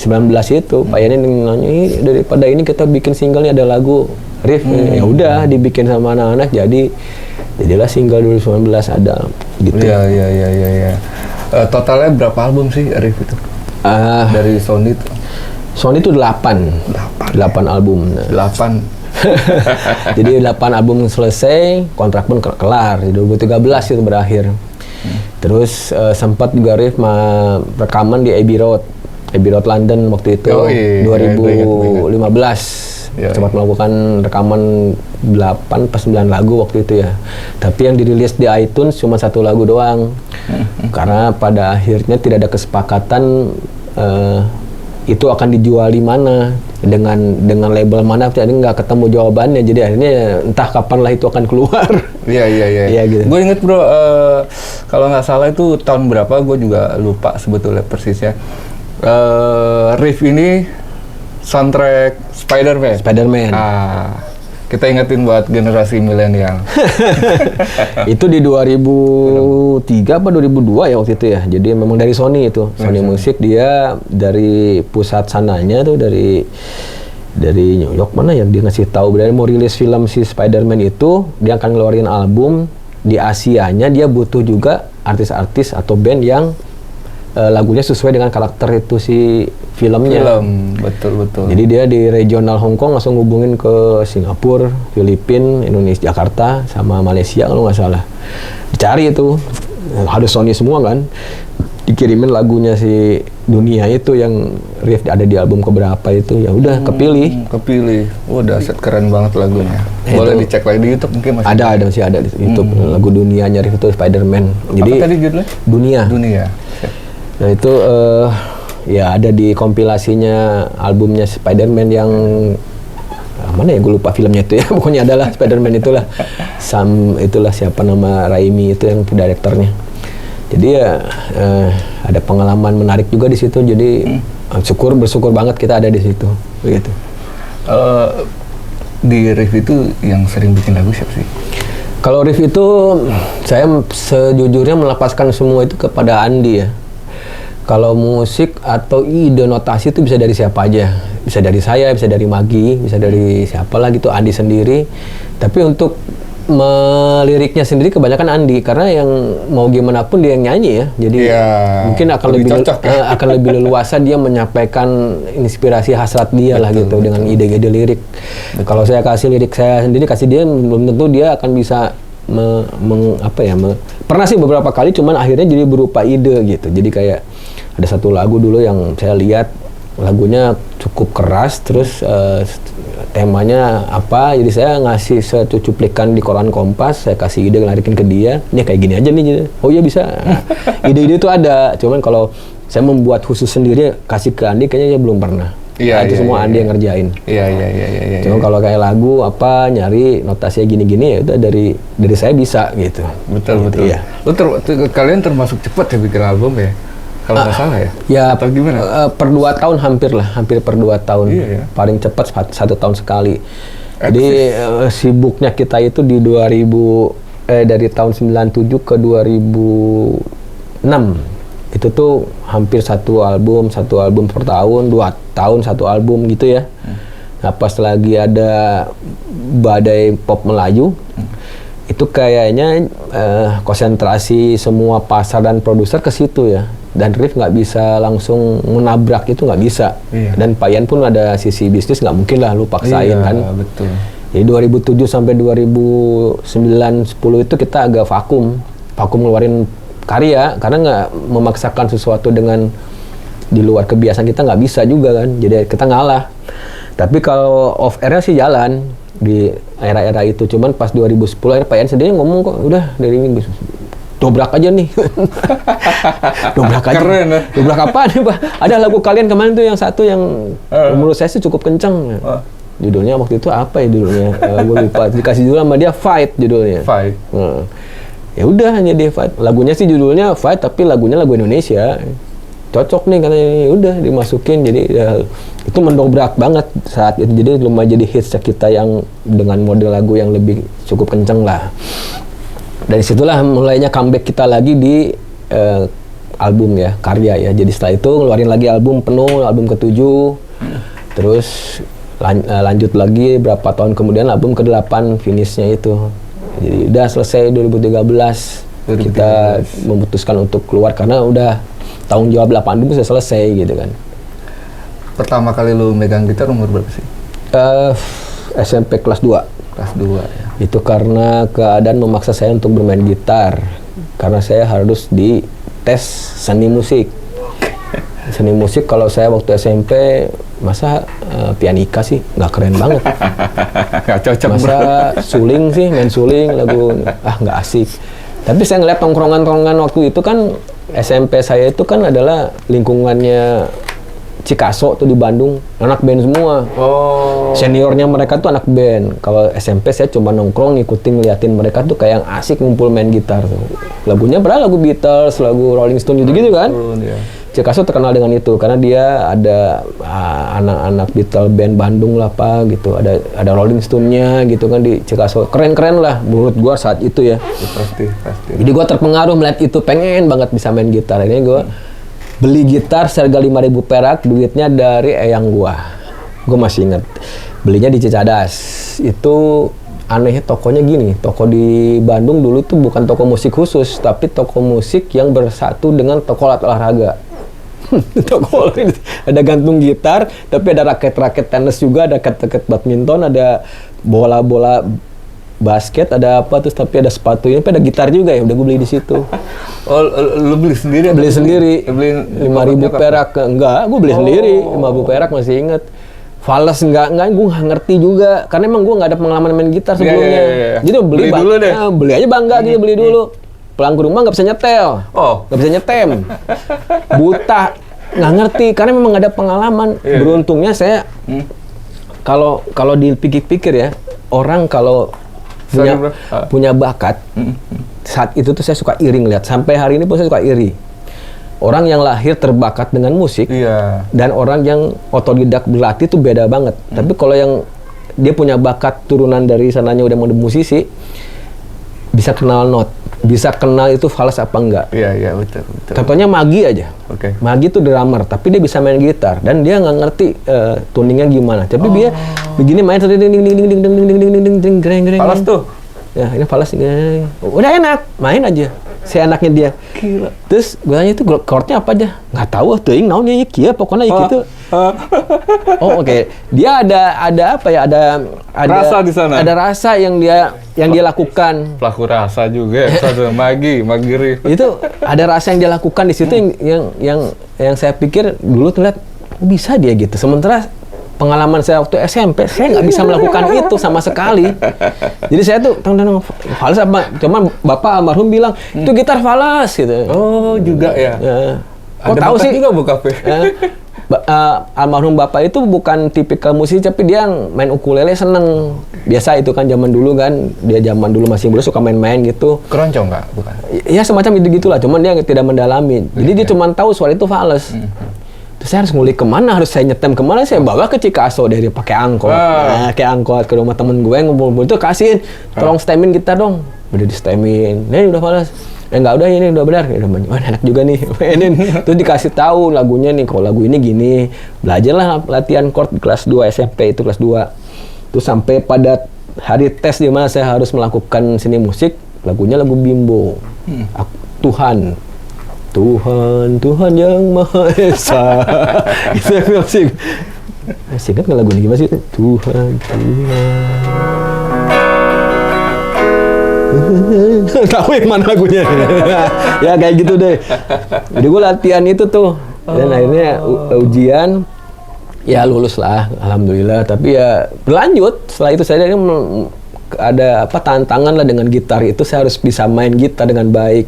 itu Pak Yani nanya, daripada ini kita bikin single nih ada lagu Riff. Ya udah dibikin sama anak-anak, jadilah single 2019 ada gitu. Iya. Totalnya berapa album sih Riff itu? Dari Sony itu? Sony itu 8 album. 8. Jadi 8 album selesai, kontrak pun kelar. Di 2013 itu berakhir. Terus sempat juga Riff rekaman di Abbey Road London waktu itu 2015. Sempat melakukan rekaman 8 pas 9 lagu waktu itu ya. Tapi yang dirilis di iTunes cuma 1 lagu doang. Karena pada akhirnya tidak ada kesepakatan itu akan dijual di mana, dengan label mana, jadi nggak ketemu jawabannya. Jadi akhirnya entah kapan lah itu akan keluar. Iya gitu. Gue inget bro, kalau nggak salah itu tahun berapa, gue juga lupa sebetulnya persisnya. Riff ini soundtrack Spider-Man. Kita ingetin buat generasi milenial. Itu di 2003 apa 2002 ya waktu itu ya. Jadi memang dari Sony itu. Sony Musik, dia dari pusat sananya tuh dari New York mana ya, dia ngasih tahu dia mau rilis film si Spider-Man itu, dia akan ngeluarin album. Di Asianya dia butuh juga artis-artis atau band yang lagunya sesuai dengan karakter itu si filmnya. Betul. Jadi dia di regional Hong Kong langsung hubungin ke Singapura, Filipina, Indonesia, Jakarta, sama Malaysia kalau nggak salah. Dicari itu, harus Sony semua kan. Dikirimin lagunya si Dunia itu yang Riff ada di album keberapa itu, ya udah kepilih. Dahsyat, keren banget lagunya. Boleh dicek lagi di YouTube mungkin masih. Masih ada di YouTube. Lagu Dunianya Riff itu Spider-Man. Jadi apa tadi judulnya? Dunia. Nah itu ya ada di kompilasinya albumnya Spider-Man yang mana ya gue lupa filmnya itu ya. Pokoknya adalah Spider-Man itulah. Itulah siapa nama Raimi itu yang direkturnya. Jadi ya ada pengalaman menarik juga di situ. Jadi bersyukur banget kita ada di situ. Begitu. Di Riff itu yang sering bikin lagu siapa sih? Kalau Riff itu saya sejujurnya melepaskan semua itu kepada Andi ya. Kalau musik atau ide notasi itu bisa dari siapa aja. Bisa dari saya, bisa dari Magi, bisa dari siapa lah gitu, Andi sendiri. Tapi untuk meliriknya sendiri kebanyakan Andi, karena yang mau gimana pun dia yang nyanyi ya. Jadi mungkin akan akan lebih leluasa dia menyampaikan inspirasi hasrat dia lah gitu dengan ide-ide lirik. Kalau saya kasih lirik saya sendiri, kasih dia, belum tentu dia akan bisa pernah sih beberapa kali, cuman akhirnya jadi berupa ide gitu. Jadi kayak ada satu lagu dulu yang saya lihat lagunya cukup keras, terus temanya apa, jadi saya ngasih satu cuplikan di koran Kompas, saya kasih ide ngelarikin ke dia, ini kayak gini aja nih gitu. Oh iya bisa. Ide-ide itu ada, cuman kalau saya membuat khusus sendiri kasih ke Andi kayaknya dia belum pernah. Itu semua Andi yang ngerjain. Iya. Cuma kalau kayak lagu apa nyari notasinya gini-gini ya itu dari saya bisa gitu. Betul. Iya. Kalian termasuk cepat ya bikin album ya? Kalau nggak salah ya? Ya. Atau gimana? Per 2 tahun hampir per 2 tahun. Iya. Paling cepat 1 tahun sekali. Jadi sibuknya kita itu di dari tahun 97 ke 2006. Itu tuh hampir satu album per tahun, 2 tahun 1 album gitu ya. Nah pas lagi ada badai pop Melayu, itu kayaknya konsentrasi semua pasar dan produser ke situ ya. Dan Riff nggak bisa langsung menabrak itu, nggak bisa. Iya. Dan Pak Ian pun ada sisi bisnis, nggak mungkin lah lu paksain kan. Betul. Jadi 2007 sampai 2009-10 itu kita agak vakum ngeluarin karya, karena nggak memaksakan sesuatu dengan di luar kebiasaan kita, nggak bisa juga kan, jadi kita ngalah. Tapi kalau off airnya sih jalan di era-era itu, cuman pas 2010 akhirnya Pak Ian sendiri ngomong kok udah dari ini dobrak aja nih. Dobrak aja. Keren ya. Dobrak apa nih Pak? Ada lagu kalian kemarin tuh yang satu yang menurut saya sih cukup kenceng. Judulnya waktu itu apa ya judulnya? Gue lupa. Dikasih judul sama dia Fight judulnya. Fight. Ya udah hanya dia Fight. Lagunya sih judulnya Fight tapi lagunya lagu Indonesia. Cocok nih katanya, udah dimasukin. Jadi ya, itu mendobrak banget saat itu. Jadi lumayan jadi hits kita yang dengan model lagu yang lebih cukup kenceng lah. Dari situlah mulainya comeback kita lagi di album ya, karya ya. Jadi setelah itu ngeluarin lagi album penuh, album ke-7. Terus lanjut lagi berapa tahun kemudian album ke-8 finishnya itu. Jadi udah selesai 2013. Kita memutuskan untuk keluar karena udah tanggung jawab 8 album sudah selesai gitu kan. Pertama kali lu megang gitar umur berapa sih? SMP kelas 2. Kelas 2 ya. Itu karena keadaan memaksa saya untuk bermain gitar. Karena saya harus dites seni musik. Seni musik kalau saya waktu SMP masa pianika sih nggak keren banget. Nggak cocok. Masa suling sih, main suling lagu nggak asik. Tapi saya ngeliat tongkrongan waktu itu kan SMP saya itu kan adalah lingkungannya Cikaso tuh di Bandung, anak band semua. Seniornya mereka tuh anak band. Kalau SMP saya cuma nongkrong ngikutin ngeliatin mereka tuh kayak yang asik ngumpul main gitar. Lagunya padahal lagu Beatles, lagu Rolling Stone gitu kan. Cikaso terkenal dengan itu karena dia ada anak-anak Beatles band Bandung lah apa gitu. Ada Rolling Stone-nya gitu kan di Cikaso. Keren-keren lah menurut gua saat itu ya. Pasti. Jadi gua terpengaruh melihat itu, pengen banget bisa main gitar. Ini gua beli gitar seharga 5.000 perak, duitnya dari eyang gua masih ingat. Belinya di Cicadas. Itu anehnya tokonya gini, toko di Bandung dulu tuh bukan toko musik khusus, tapi toko musik yang bersatu dengan toko alat olahraga. Toko ada gantung gitar, tapi ada raket-raket tenis juga, ada raket-raket badminton, ada bola-bola basket, ada apa terus tapi ada sepatunya, tapi ada gitar juga ya, udah gue beli di situ. Lu beli sendiri? Beli sendiri. 5.000 perak. Enggak, gue beli sendiri. 5.000 perak masih inget. Fales enggak gue nggak ngerti juga karena emang gue nggak ada pengalaman main gitar sebelumnya. Jadi beli dulu deh. Beli aja bangga gitu, beli dulu. Pulang ke rumah nggak bisa nyetel, nggak bisa nyetem, buta, nggak ngerti karena memang nggak ada pengalaman. Beruntungnya saya kalau dipikir-pikir ya, orang kalau Sorry, punya bro. punya bakat, saat itu tuh saya suka iri ngeliat. Sampai hari ini pun saya suka iri. Orang yang lahir terbakat dengan musik Iya. dan orang yang otodidak berlatih itu beda banget. Tapi kalau yang dia punya bakat turunan dari sananya udah mau musisi, bisa kenal not, bisa kenal itu fals apa enggak. Iya, betul. Contohnya Magi aja. Oke. Magi itu drummer, tapi dia bisa main gitar dan dia nggak ngerti tuningnya gimana. Tapi dia begini main ding ding ding ding ding ding ding ding ding ding greng greng. Falas tuh. Ya, ini falas ini. Udah enak, main aja. Seenaknya dia. Gila. Terus gue tanya itu chordnya apa aja? Nggak tahu, teuing naonnya ya kieu pokoknya ya gitu. Oh oke. Dia ada apa ya? Ada Rasa di sana. Ada rasa yang dia lakukan. Pelaku rasa juga, satu Magiri. Itu ada rasa yang dia lakukan di situ yang saya pikir dulu tuh lihat kok bisa dia gitu. Sementara pengalaman saya waktu SMP, saya nggak bisa melakukan itu sama sekali. Jadi saya tuh falas apa? Cuman bapak almarhum bilang itu gitar falas gitu. Oh juga ya. Kok Ada tahu bakat sih? juga Bu Kafe. Almarhum bapak itu bukan tipikal musisi, tapi dia main ukulele seneng. Biasa itu kan zaman dulu kan, dia zaman dulu masih muda suka main-main gitu. Keroncong nggak? Bukan. Ya semacam itu gitulah, cuman dia tidak mendalami. Jadi dia cuma tahu suara itu fals. Terus saya harus ngulik kemana, harus saya nyetem kemana, saya bawa ke Cikaso dari pakai angkot. Nah, kayak angkot ke rumah temen gue ngumpul-ngumpul itu kasihin, tolong stemin gitar dong. Udah di stemin, nih udah falas. Enggak udah ini udah benar, udah enak juga nih mainin. Terus dikasih tahu lagunya nih, kalau lagu ini gini. Belajarlah latihan chord di kelas 2 SMP itu kelas 2. Terus sampai pada hari tes di mana saya harus melakukan seni musik, lagunya lagu Bimbo. Tuhan yang Maha Esa. Itu yang masih ingat nggak lagu ini gimana sih? Tuhan. Tahu yang mana lagunya? Ya kayak gitu deh. Jadi gue latihan itu tuh dan akhirnya ujian ya lulus lah, alhamdulillah. Tapi ya berlanjut. Setelah itu saya ada tantangan lah dengan gitar itu, saya harus bisa main gitar dengan baik.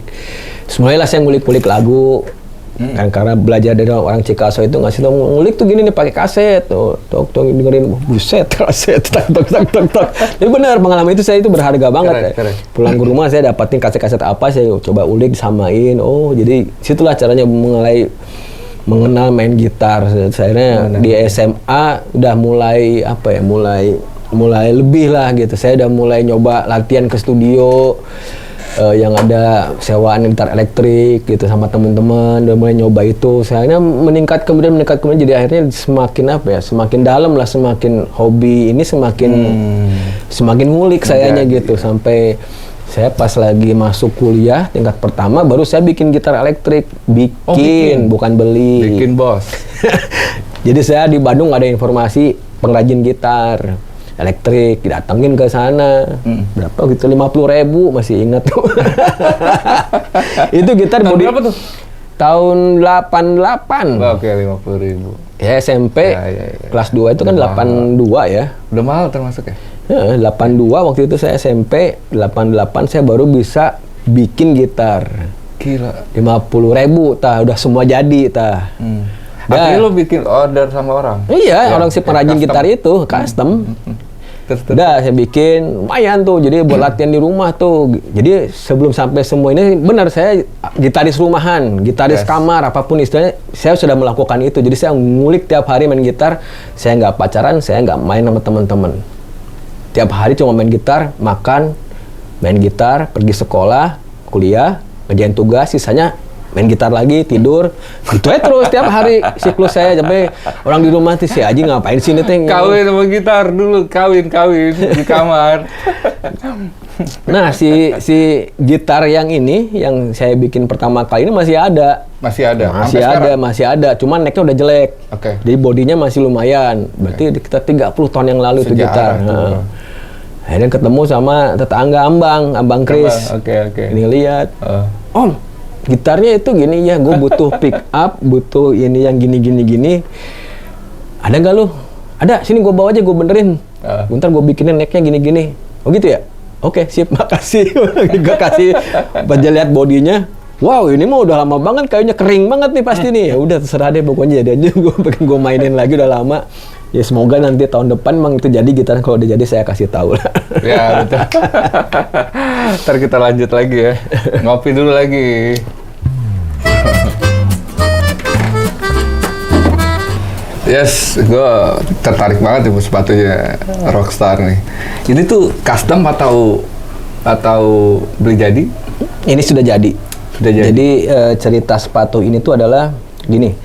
Semuanya saya ngulik-ngulik lagu. Kan karena belajar dari orang Cikaso itu ngasih tau ngulik tuh gini nih pakai kaset tuh dengerin buset kaset tak. Jadi benar pengalaman itu saya itu berharga banget. Keren. Pulang ke rumah saya dapatin kaset-kaset apa, saya coba ulik samain. Oh jadi situlah caranya mengenal main gitar. Saya di SMA udah mulai mulai lebih lah gitu. Saya udah mulai nyoba latihan ke studio. Yang ada sewaan gitar elektrik gitu sama teman-teman, udah mulai nyoba itu. Saya meningkat kemudian jadi akhirnya semakin dalam lah, semakin hobi ini semakin ngulik sayanya gitu sampai saya pas lagi masuk kuliah tingkat pertama baru saya bikin gitar elektrik, bikin bukan beli. Bikin bos. Jadi saya di Bandung ada informasi pengrajin gitar elektrik, datangin ke sana. Berapa gitu, 50.000 masih ingat tuh. Itu gitar Tahun body berapa tuh? Tahun 88. Oke, 50.000. Ya SMP Ya. kelas 2 itu kan 82 ya. Udah mahal termasuk ya? 82 waktu itu saya SMP, 88 saya baru bisa bikin gitar. Gila. 50.000 udah semua jadi Artinya lo bikin order sama orang? Iya, Ya, orang si pengrajin custom. gitar itu custom. Terus. Udah saya bikin lumayan tuh, jadi buat latihan di rumah tuh. Jadi sebelum sampai semua ini benar saya gitaris rumahan, gitaris kamar, apapun istilahnya saya sudah melakukan itu. Jadi saya ngulik tiap hari main gitar. Saya nggak pacaran, saya nggak main sama teman-teman. Tiap hari cuma main gitar, makan, main gitar, pergi sekolah, kuliah, ngerjain tugas, sisanya main gitar lagi, tidur, gitu aja terus tiap hari siklus saya. Sampai orang di rumah tuh si Aji ngapain sini teh? Kawin sama gitar dulu, kawin di kamar. Nah si gitar yang ini yang saya bikin pertama kali ini masih ada. Masih ada. Masih ada. Cuman necknya udah jelek. Oke. Jadi bodinya masih lumayan. Berarti kita 30 tahun yang lalu itu gitar. Akhirnya ketemu sama tetangga Abang Chris. Oke. Ini lihat. Om, gitarnya itu gini ya, gue butuh pick up, butuh ini yang gini. Ada nggak lu? Ada, sini gue bawa aja, gue benerin. Bentar gue bikinin necknya gini. Oh gitu ya? Oke, sip, makasih. Gue kasih, baca lihat bodinya. Wow, ini mah udah lama banget, kayaknya kering banget nih pasti nih. Ya udah terserah deh pokoknya jadi aja gue mainin lagi udah lama. Ya semoga nanti tahun depan memang itu jadi gitaran, kalau udah jadi saya kasih tahu lah. Ya betul. Ntar kita lanjut lagi ya. Ngopi dulu lagi. Yes, gue tertarik banget ya sepatunya Rockstar nih. Ini tuh custom atau beli jadi? Ini sudah jadi. Sudah jadi. Jadi cerita sepatu ini tuh adalah gini.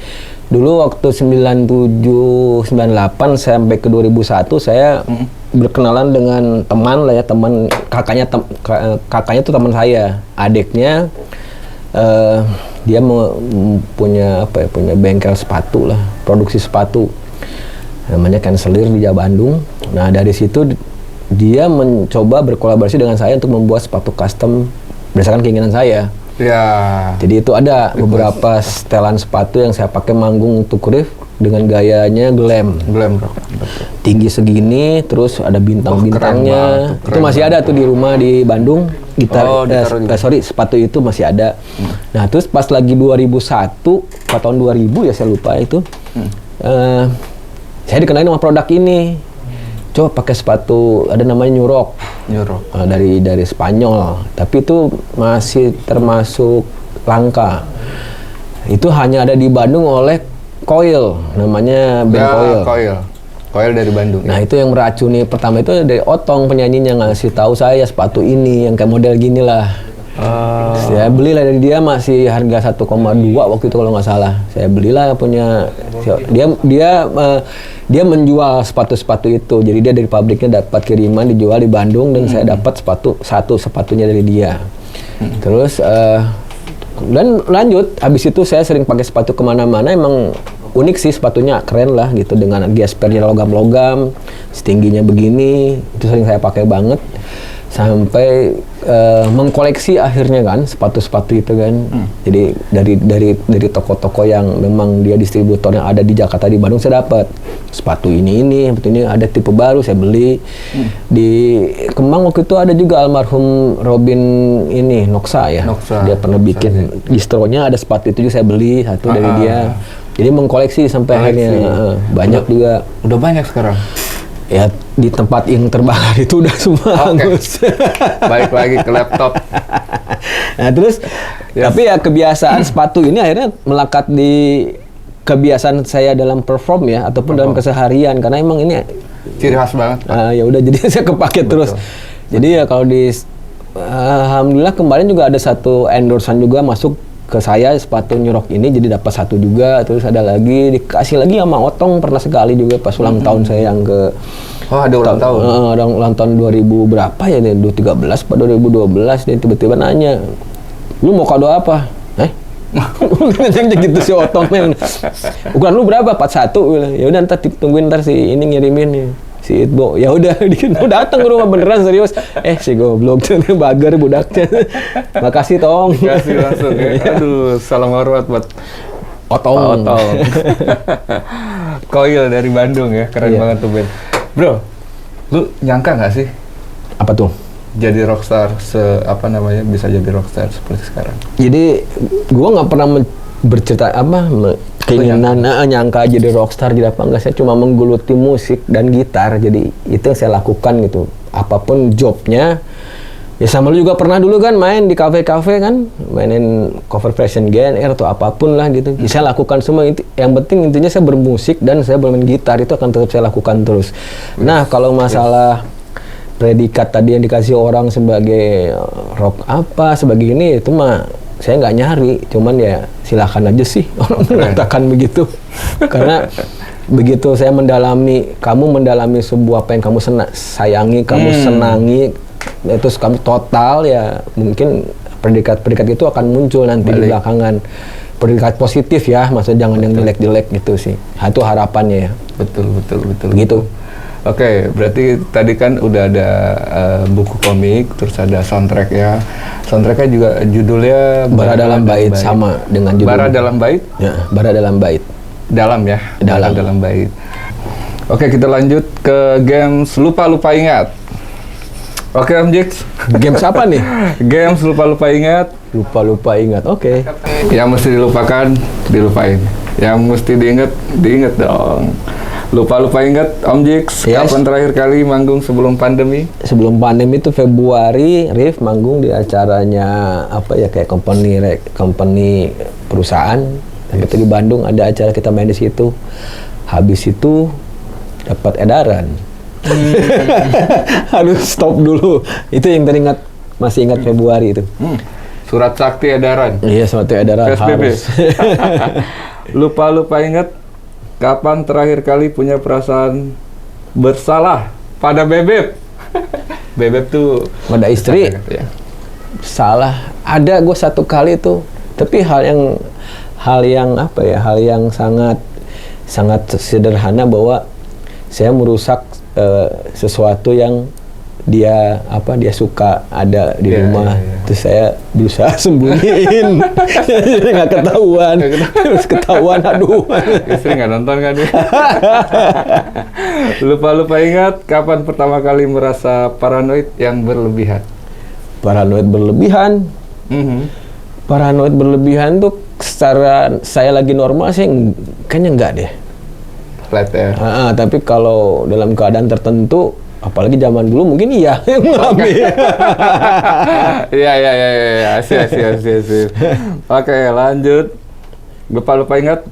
Dulu waktu 97, 98 sampai ke 2001 saya berkenalan dengan teman lah ya, teman kakaknya tuh teman saya, adiknya dia punya bengkel sepatu lah, produksi sepatu namanya Cancelir di Jawa Bandung. Nah dari situ dia mencoba berkolaborasi dengan saya untuk membuat sepatu custom berdasarkan keinginan saya. Ya. Jadi itu ada beberapa setelan sepatu yang saya pakai manggung untuk Riff dengan gayanya glam rock. Tinggi segini, terus ada bintang-bintangnya. Itu masih ada tuh di rumah di Bandung. Sepatu itu masih ada. Nah, terus pas lagi 2001, atau tahun 2000 ya saya lupa itu. Saya dikenalin sama produk ini. Coba pakai sepatu ada namanya New Rock. Dari Spanyol, tapi itu masih termasuk langka. Itu hanya ada di Bandung oleh Coil, namanya band Coil dari Bandung. Nah, itu yang meracuni pertama itu dari Otong, penyanyinya ngasih tahu saya sepatu ini yang kayak model gini lah. Saya belilah dari dia, masih harga 1,2 waktu itu kalau nggak salah. Saya belilah punya dia menjual sepatu-sepatu itu. Jadi dia dari pabriknya dapat kiriman dijual di Bandung dan saya dapat sepatunya dari dia. Terus dan lanjut, habis itu saya sering pakai sepatu kemana-mana. Emang unik sih sepatunya, keren lah gitu dengan gespernya logam-logam, setingginya begini. Itu sering saya pakai banget. Sampai mengkoleksi akhirnya kan sepatu-sepatu itu kan. Jadi dari toko-toko yang memang dia distributor yang ada di Jakarta, di Bandung, saya dapat sepatu ini ada tipe baru, saya beli. Di Kemang waktu itu ada juga almarhum Robin ini Noksa. Dia pernah bikin distronya, ada sepatu itu juga saya beli satu dari dia. Jadi mengkoleksi sampai akhirnya banyak juga. Udah banyak sekarang. Ya di tempat yang terbakar itu udah semua hangus. Balik lagi ke laptop. Nah terus, tapi ya kebiasaan sepatu ini akhirnya melekat di kebiasaan saya dalam perform ya, ataupun dalam keseharian, karena emang ini ciri khas banget. Ya udah, jadi saya kepake terus. Jadi ya kalau alhamdulillah kemarin juga ada satu endorsean juga masuk ke saya, sepatu New Rock ini, jadi dapat satu juga. Terus ada lagi dikasih lagi sama Otong, pernah sekali juga pas ulang tahun saya yang ke ada ulang tahun. Ada ulang tahun 2000 berapa ya, 2013 atau 2012, dia tiba-tiba nanya, "Lu mau kado apa?" Ngomongnya gitu si Otong. "Ukuran lu berapa?" 41. Ya udah, ntar tungguin, ntar si ini ngirimin nih. Si Itbo, ya udah, datang ke rumah beneran serius. Si goblok tuh bager budaknya. Makasih Tong. Makasih langsung ya. Aduh, salam hormat buat Otong. Coil dari Bandung ya, keren banget tuh Ben. Bro, lu nyangka nggak sih? Apa tuh? Jadi rockstar bisa jadi rockstar seperti sekarang. Jadi gua nggak pernah bercerita keinginan nyangka jadi rockstar, jadi apa enggak. Saya cuma menggeluti musik dan gitar, jadi itu yang saya lakukan gitu. Apapun jobnya. Ya sama lu juga pernah dulu kan main di kafe-kafe kan, mainin cover version GNR atau apapun lah gitu. Saya lakukan semua. Yang penting intinya saya bermusik dan saya bermain gitar, itu akan tetap saya lakukan terus. Nah kalau masalah predikat tadi yang dikasih orang sebagai rock apa, sebagai ini, itu mah saya nggak nyari, cuman ya silakan aja sih orang mengatakan begitu. Karena begitu saya kamu mendalami sebuah apa yang kamu sayangi, kamu senangi, terus kamu total, ya mungkin predikat-predikat itu akan muncul nanti di belakangan. Predikat positif ya, maksudnya jangan yang jelek-jelek gitu sih. Itu harapannya ya. Betul. Begitu. Oke, berarti tadi kan udah ada buku komik, terus ada soundtrack ya. Soundtracknya juga judulnya Bara Dalam Bait, sama dengan judul Bara Dalam Bait? Ya, Bara Dalam Bait. Dalam ya? Dalam Bait. Oke, kita lanjut ke games Lupa-Lupa Ingat. Oke, Om Jix. Games apa nih? Games Lupa-Lupa Ingat. Lupa-lupa ingat, oke. Yang mesti dilupakan, dilupain. Yang mesti diingat dong. Lupa ingat Om Jix, Yes. kapan terakhir kali manggung sebelum pandemi? Sebelum pandemi itu Februari, Rif manggung di acaranya apa ya kayak company perusahaan. Dan itu di Bandung ada acara kita main di situ. Habis itu dapat edaran. Harus stop dulu. Itu yang teringat, masih ingat Februari itu. Surat sakti edaran. Iya, suatu edaran PSBB. harus. Lupa ingat kapan terakhir kali punya perasaan bersalah pada Bebeb? Bebeb tuh Pada istri. ya. Salah. Ada gue satu kali tuh. Tapi hal yang apa ya? Hal yang sangat sederhana bahwa saya merusak sesuatu yang dia suka ada di rumah. Terus saya berusaha sembunyiin. Jadi nggak ketahuan. Terus ketahuan, aduh. Istri nggak nonton kan ya? Lupa ingat kapan pertama kali merasa paranoid yang berlebihan? Paranoid berlebihan. Paranoid berlebihan tuh secara saya lagi normal sih kayaknya enggak deh. Flat ya. Tapi kalau dalam keadaan tertentu, apalagi zaman dulu mungkin iya yang mengalami. Iya. Asik. Oke, lanjut. Lupa ingat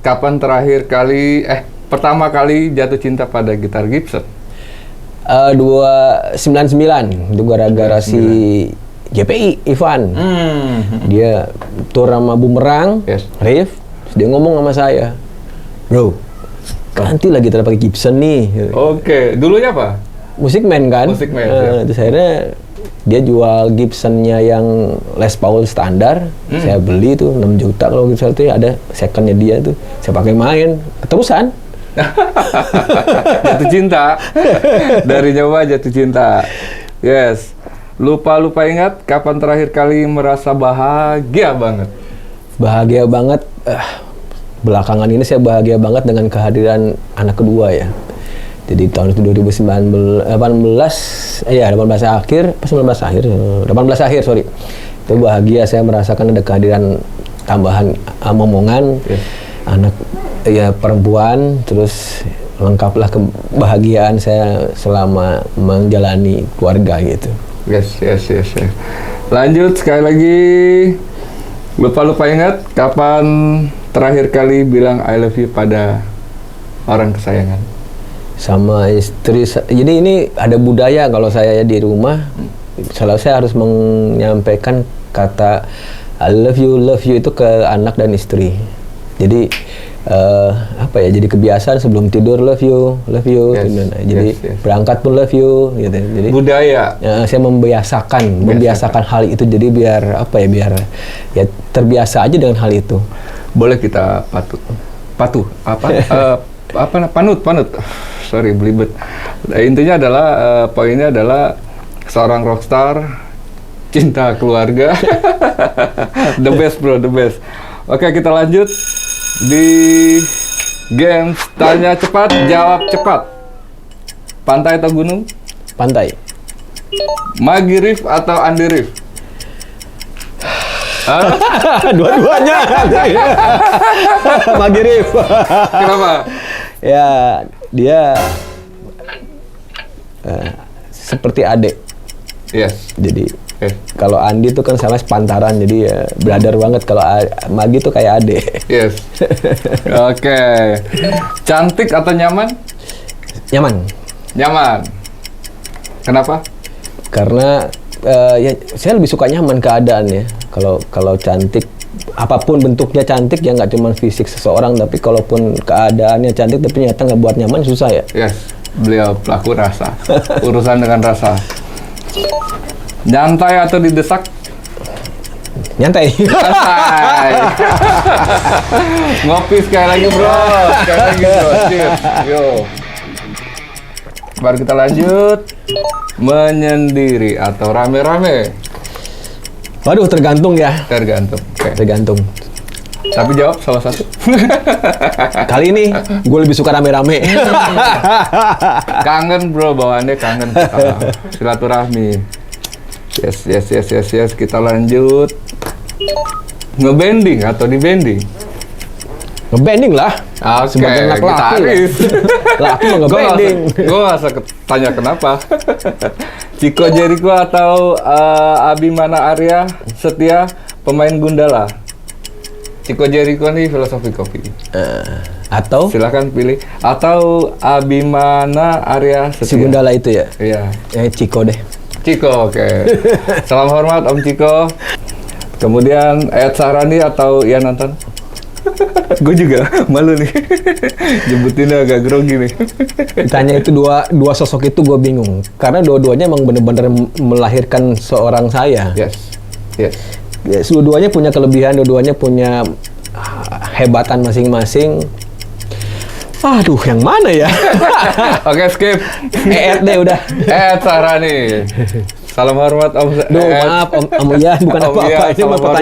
kapan terakhir kali pertama kali jatuh cinta pada gitar Gibson? 299 itu gara-gara si JPI Ivan. Dia tur sama Bumerang, Yes. Rif, terus dia ngomong sama saya, bro, ganti lagi gitar pakai Gibson nih. Oke, dulunya apa? Musikman kan? Musikman, ya. Terus akhirnya dia jual Gibsonnya yang Les Paul standar. Saya beli tuh 6 juta kalau Gibson itu ada secondnya dia tuh. Saya pakai main, keterusan. Jatuh cinta. Dari nyoba jatuh cinta. Yes. Lupa ingat kapan terakhir kali merasa bahagia banget? Bahagia banget. Belakangan ini saya bahagia banget dengan kehadiran anak kedua ya. Jadi tahun 2018 akhir, sorry. Itu bahagia, saya merasakan ada kehadiran tambahan momongan. Yes. Anak ya perempuan, terus lengkaplah kebahagiaan saya selama menjalani keluarga gitu. Yes. Lanjut sekali lagi. Lupa ingat kapan terakhir kali bilang I love you pada orang kesayangan? Sama istri. Jadi ini ada budaya kalau saya di rumah, selalu saya harus menyampaikan kata I love you itu ke anak dan istri. Jadi jadi kebiasaan sebelum tidur love you. Yes, Jadi yes. berangkat pun love you gitu. Jadi budaya. Saya membiasakan hal itu, jadi biar terbiasa aja dengan hal itu. Boleh kita patuh panut. Sorry, belibet. Intinya adalah poinnya adalah seorang rockstar, cinta keluarga. The best bro, the best. Oke, kita lanjut di games tanya cepat, jawab cepat. Pantai atau gunung? Pantai. Magi Rif atau Andi Rif? Dua-duanya. Magi Rif. Kenapa? Ya, dia seperti adik. Yes. Jadi kalau Andi tuh kan sama sepantaran, jadi ya brother banget. Kalau Magi tuh kayak adik. Yes. Oke. Cantik atau nyaman? Nyaman. Kenapa? Karena saya lebih suka nyaman keadaan ya. Kalau cantik, apapun bentuknya cantik ya, nggak cuma fisik seseorang, tapi kalaupun keadaannya cantik tapi ternyata nggak buat nyaman, susah ya. Yes. Beliau pelaku rasa. Urusan dengan rasa. Nyantai atau didesak? Nyantai. Ngopi sekali lagi bro. Cheers. Yo. Baru kita lanjut. Menyendiri atau rame-rame? Waduh, tergantung ya. Tergantung. Okay. Tergantung. Tapi jawab salah satu. Kali ini gue lebih suka rame-rame. Kangen bro, bawaannya kangen. Silaturahmi. Yes. Kita lanjut. Ngebanding atau dibanding? Ngebanding lah. Sebagai laki-laki. Laki mah ngebanding. Gue gak usah tanya kenapa. Chico Jericho atau Abimana Arya Setia, pemain Gundala. Chico Jericho nih filosofi kopi. Atau? Silakan pilih. Atau Abimana Arya Setia. Si Gundala itu ya? Iya. Chico deh. Chico, oke. Salam hormat Om Chico. Kemudian Ed Sarani atau Ian Anton? Gue juga malu nih. Jemputinnya agak grogi nih. Ditanya itu dua sosok itu gue bingung. Karena dua-duanya emang bener-bener melahirkan seorang saya. Yes. Dua-duanya punya kelebihan, dua-duanya punya hebatan masing-masing. Aduh, yang mana ya? Oke, skip. Ed deh udah. Ed Sarani. Salam hormat Om. Duh, maaf Om Ian, bukan Om apa-apa. Ian, Ini mah salam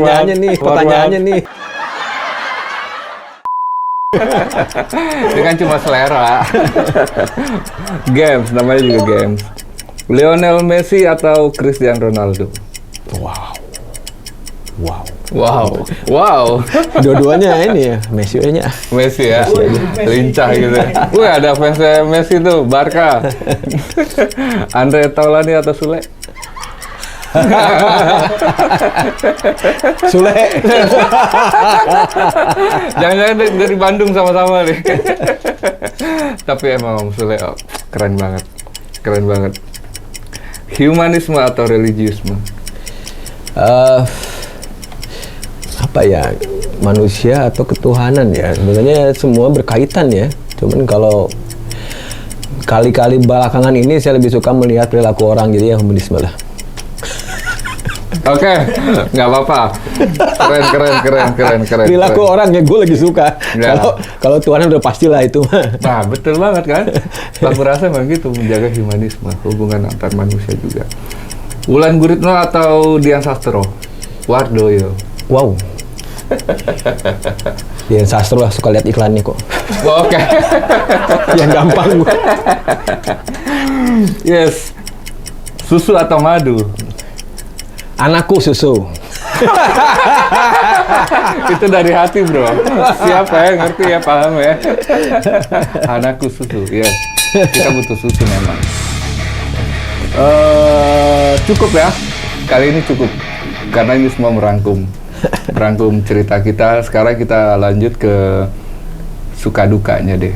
pertanyaannya nih. Ini kan cuma selera. Games, namanya juga games. Lionel Messi atau Cristiano Ronaldo? Wow. Dua-duanya ini ya, Messi-nya. Messi ya, lincah gitu. Wih, ada fans Messi tuh, Barca. Andre Taulani atau Sule? Sule. Jangan-jangan dari Bandung sama-sama nih. Tapi emang Sule keren banget. Humanisme atau religiusme? Apa ya, manusia atau ketuhanan ya, sebenarnya semua berkaitan ya. Cuman kalau kali-kali belakangan ini saya lebih suka melihat perilaku orang, jadi ya humanisme lah. Oke, nggak apa-apa. Keren. Perilaku orang ya gue lagi suka. Ya. Kalau Tuhan udah pastilah itu. Nah, betul banget kan? Aku rasa memang gitu, menjaga humanisme, hubungan antar manusia juga. Wulan Guritno atau Dian Sastro? Wardoyo. Wow. Dian Sastro lah, suka lihat iklannya kok. Oke. Yang gampang gua. Yes. Susu atau madu? Anakku susu. Itu dari hati, bro. Siapa ya, ngerti ya, paham ya. Anakku susu, yes. Kita butuh susu memang. Cukup ya. Kali ini cukup. Karena ini semua merangkum cerita kita. Sekarang kita lanjut ke suka dukanya deh.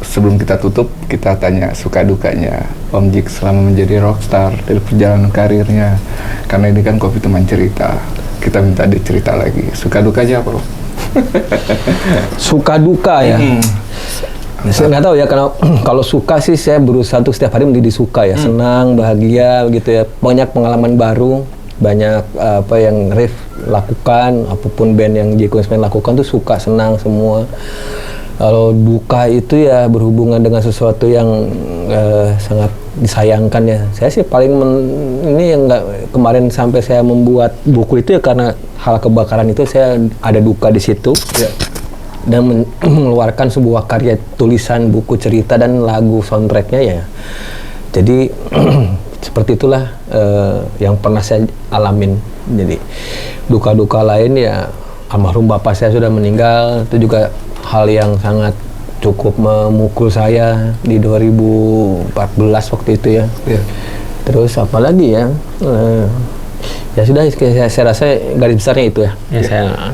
Sebelum kita tutup, kita tanya suka dukanya Om Jik selama menjadi rockstar dari perjalanan karirnya. Karena ini kan Kopi Teman Cerita. Kita minta dia cerita lagi. Suka dukanya apa, Om? Suka duka ya. Saya nggak tahu ya, kalau suka sih saya berusaha untuk setiap hari menjadi suka ya, senang, bahagia gitu ya. Banyak pengalaman baru, banyak apa yang Rif lakukan, apapun band yang Jiko lakukan tuh suka, senang semua. Kalau duka itu ya berhubungan dengan sesuatu yang sangat disayangkan ya. Saya sih paling ini yang kemarin sampai saya membuat buku itu ya karena hal kebakaran itu saya ada duka di situ. Ya. Dan mengeluarkan sebuah karya tulisan, buku cerita dan lagu soundtracknya ya. Jadi seperti itulah yang pernah saya alamin. Jadi duka-duka lain ya, almarhum bapak saya sudah meninggal, itu juga hal yang sangat cukup memukul saya di 2014 waktu itu ya. Terus apa lagi ya? Ya sudah, saya rasa garis besarnya itu ya. Saya.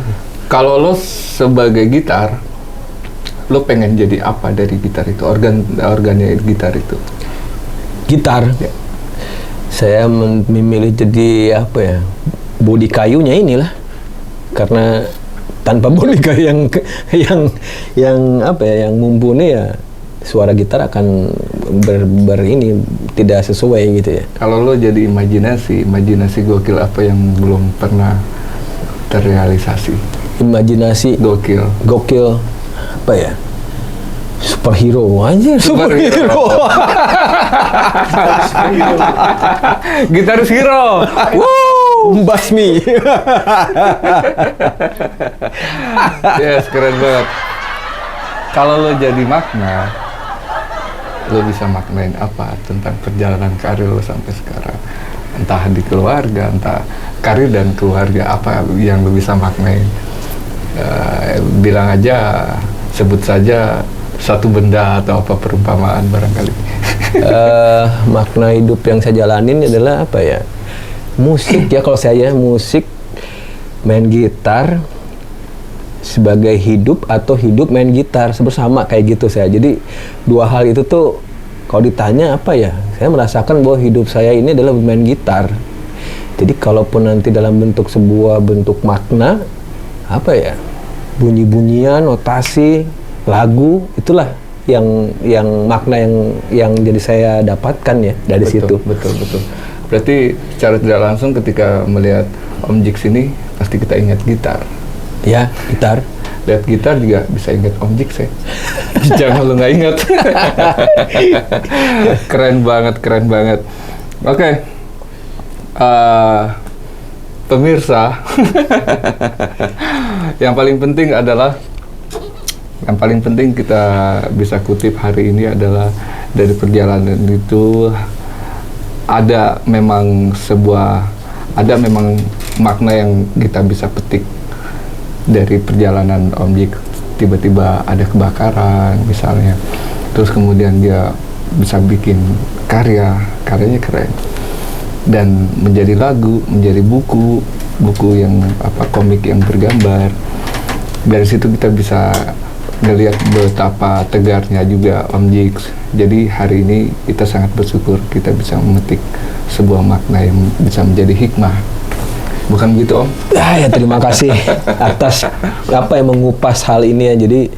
Kalau lo sebagai gitar, lo pengen jadi apa dari gitar itu? Organnya gitar itu? Gitar. Ya. Saya memilih jadi apa ya? Bodi kayunya inilah. Karena tanpa bodi kayu yang apa ya, yang mumpuni ya, suara gitar akan ini tidak sesuai gitu ya. Kalau lo jadi imajinasi gokil apa yang belum pernah terrealisasi? Imajinasi gokil apa ya? Superhero aja. Superhero. Gitaris hero. Basmi. Yes, keren banget. Kalau lo jadi makna, lo bisa maknain apa tentang perjalanan karir lo sampai sekarang? Entah di keluarga, entah karir dan keluarga, apa yang lo bisa maknain? Bilang aja, sebut saja satu benda atau apa perumpamaan barangkali. Makna hidup yang saya jalanin adalah apa ya? Musik ya, kalau saya musik, main gitar sebagai hidup atau hidup main gitar bersama kayak gitu saya. Jadi dua hal itu tuh kalau ditanya apa ya, saya merasakan bahwa hidup saya ini adalah bermain gitar. Jadi kalaupun nanti dalam bentuk sebuah bentuk makna apa ya, bunyi-bunyian, notasi, lagu, itulah yang makna yang jadi saya dapatkan ya dari situ. Betul. Berarti secara tidak langsung ketika melihat Om Jiks ini pasti kita ingat gitar. Ya, gitar. Lihat gitar juga bisa ingat Om Jiks ya. Jangan lu nggak ingat. Keren banget. Oke. Pemirsa, yang paling penting kita bisa kutip hari ini adalah dari perjalanan itu ada memang makna yang kita bisa petik dari perjalanan Om Jiks. Tiba-tiba ada kebakaran misalnya, terus kemudian dia bisa bikin karyanya keren dan menjadi lagu, menjadi buku yang komik yang bergambar. Dari situ kita bisa ngelihat betapa tegarnya juga Om Jiks. Jadi hari ini kita sangat bersyukur kita bisa memetik sebuah makna yang bisa menjadi hikmah. Bukan begitu Om? Ya terima kasih atas apa yang mengupas hal ini ya. Jadi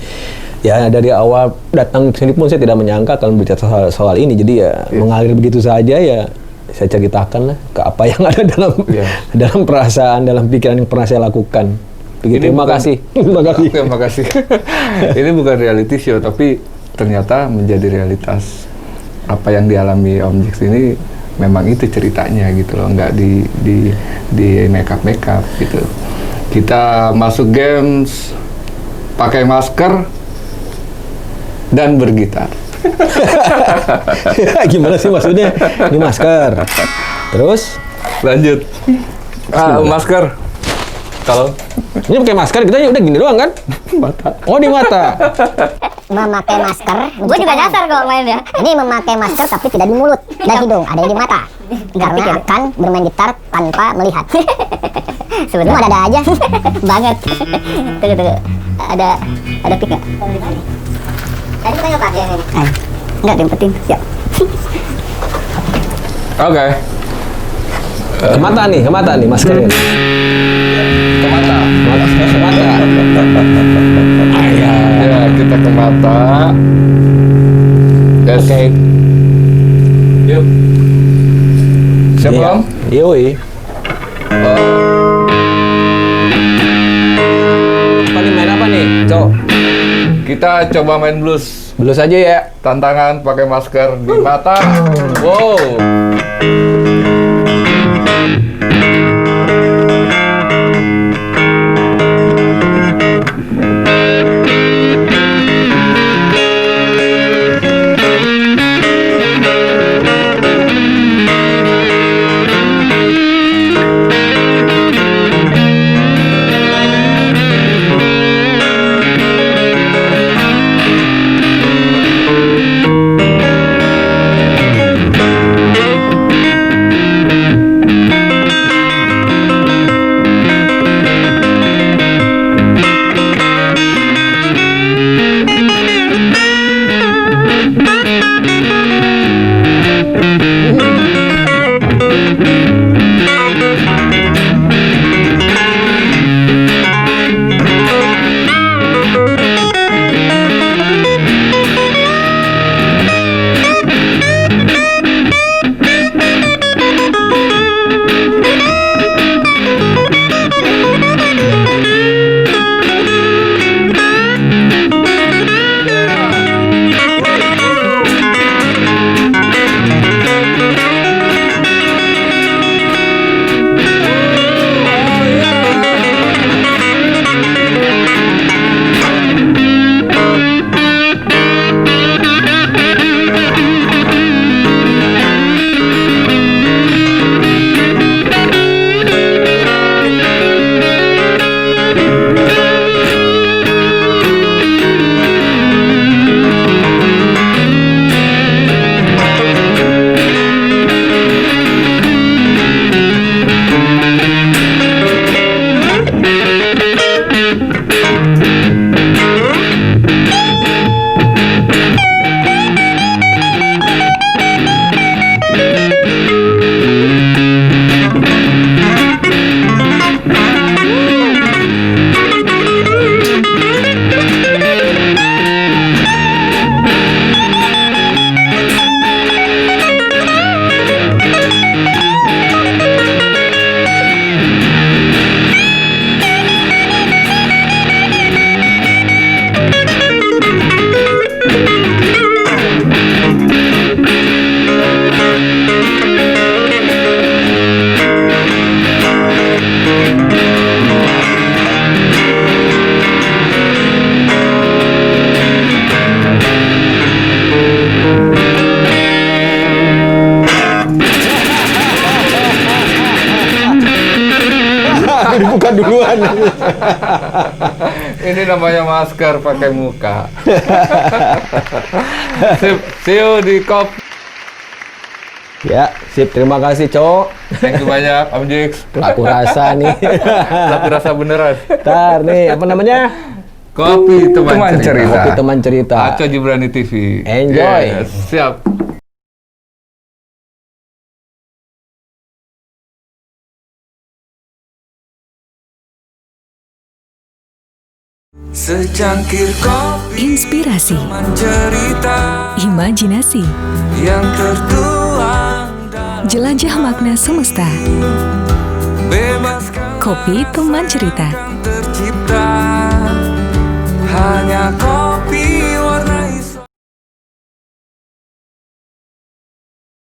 ya dari awal datang ke sini pun saya tidak menyangka akan berbicara soal ini. Jadi ya mengalir begitu saja ya. Saya ceritakan lah ke apa yang ada dalam perasaan, dalam pikiran yang pernah saya lakukan. Begitu. Terima kasih. Ini bukan reality show, tapi ternyata menjadi realitas. Apa yang dialami Om Jiks ini memang itu ceritanya gitu loh, nggak di make up gitu. Kita masuk games, pakai masker dan bergitar. Gimana sih maksudnya? Ini masker. Terus lanjut. Masker. Kalau ini pakai masker kita udah gini doang kan? Mata. Oh, di mata. Memakai masker. Gue juga dasar kalau main ya. Ini memakai masker tapi tidak di mulut dan hidung, ada di mata. Karena akan bermain gitar tanpa melihat. Sebenarnya ada aja. Banget. Tunggu. Ada pick nggak? Tadi kita nggak pakai ini. Nggak, yang penting. Ya. Oke. Ke mata nih maskernya. Ke mata. Ya, kita ke mata. Yes. Oke. Yuk. Siap belum? Yoi. Main apa nih, Cok? Kita coba main blues. Blues aja ya. Tantangan pakai masker di mata. Wow. Ini namanya masker pakai muka. Sip, see you di kopi. Ya, sip. Terima kasih, Cok. Thank you banyak, Om Jix. Pelaku rasa nih. Laku rasa beneran. Ntar nih, apa namanya? Kopi teman cerita. Kopi teman cerita. Aco Jibrani TV. Enjoy. Yes, siap. Secangkir kopi, Inspirasi, teman cerita imajinasi, yang tertuang dalam jelajah makna semesta. bebaskan Kopi teman cerita. tercipta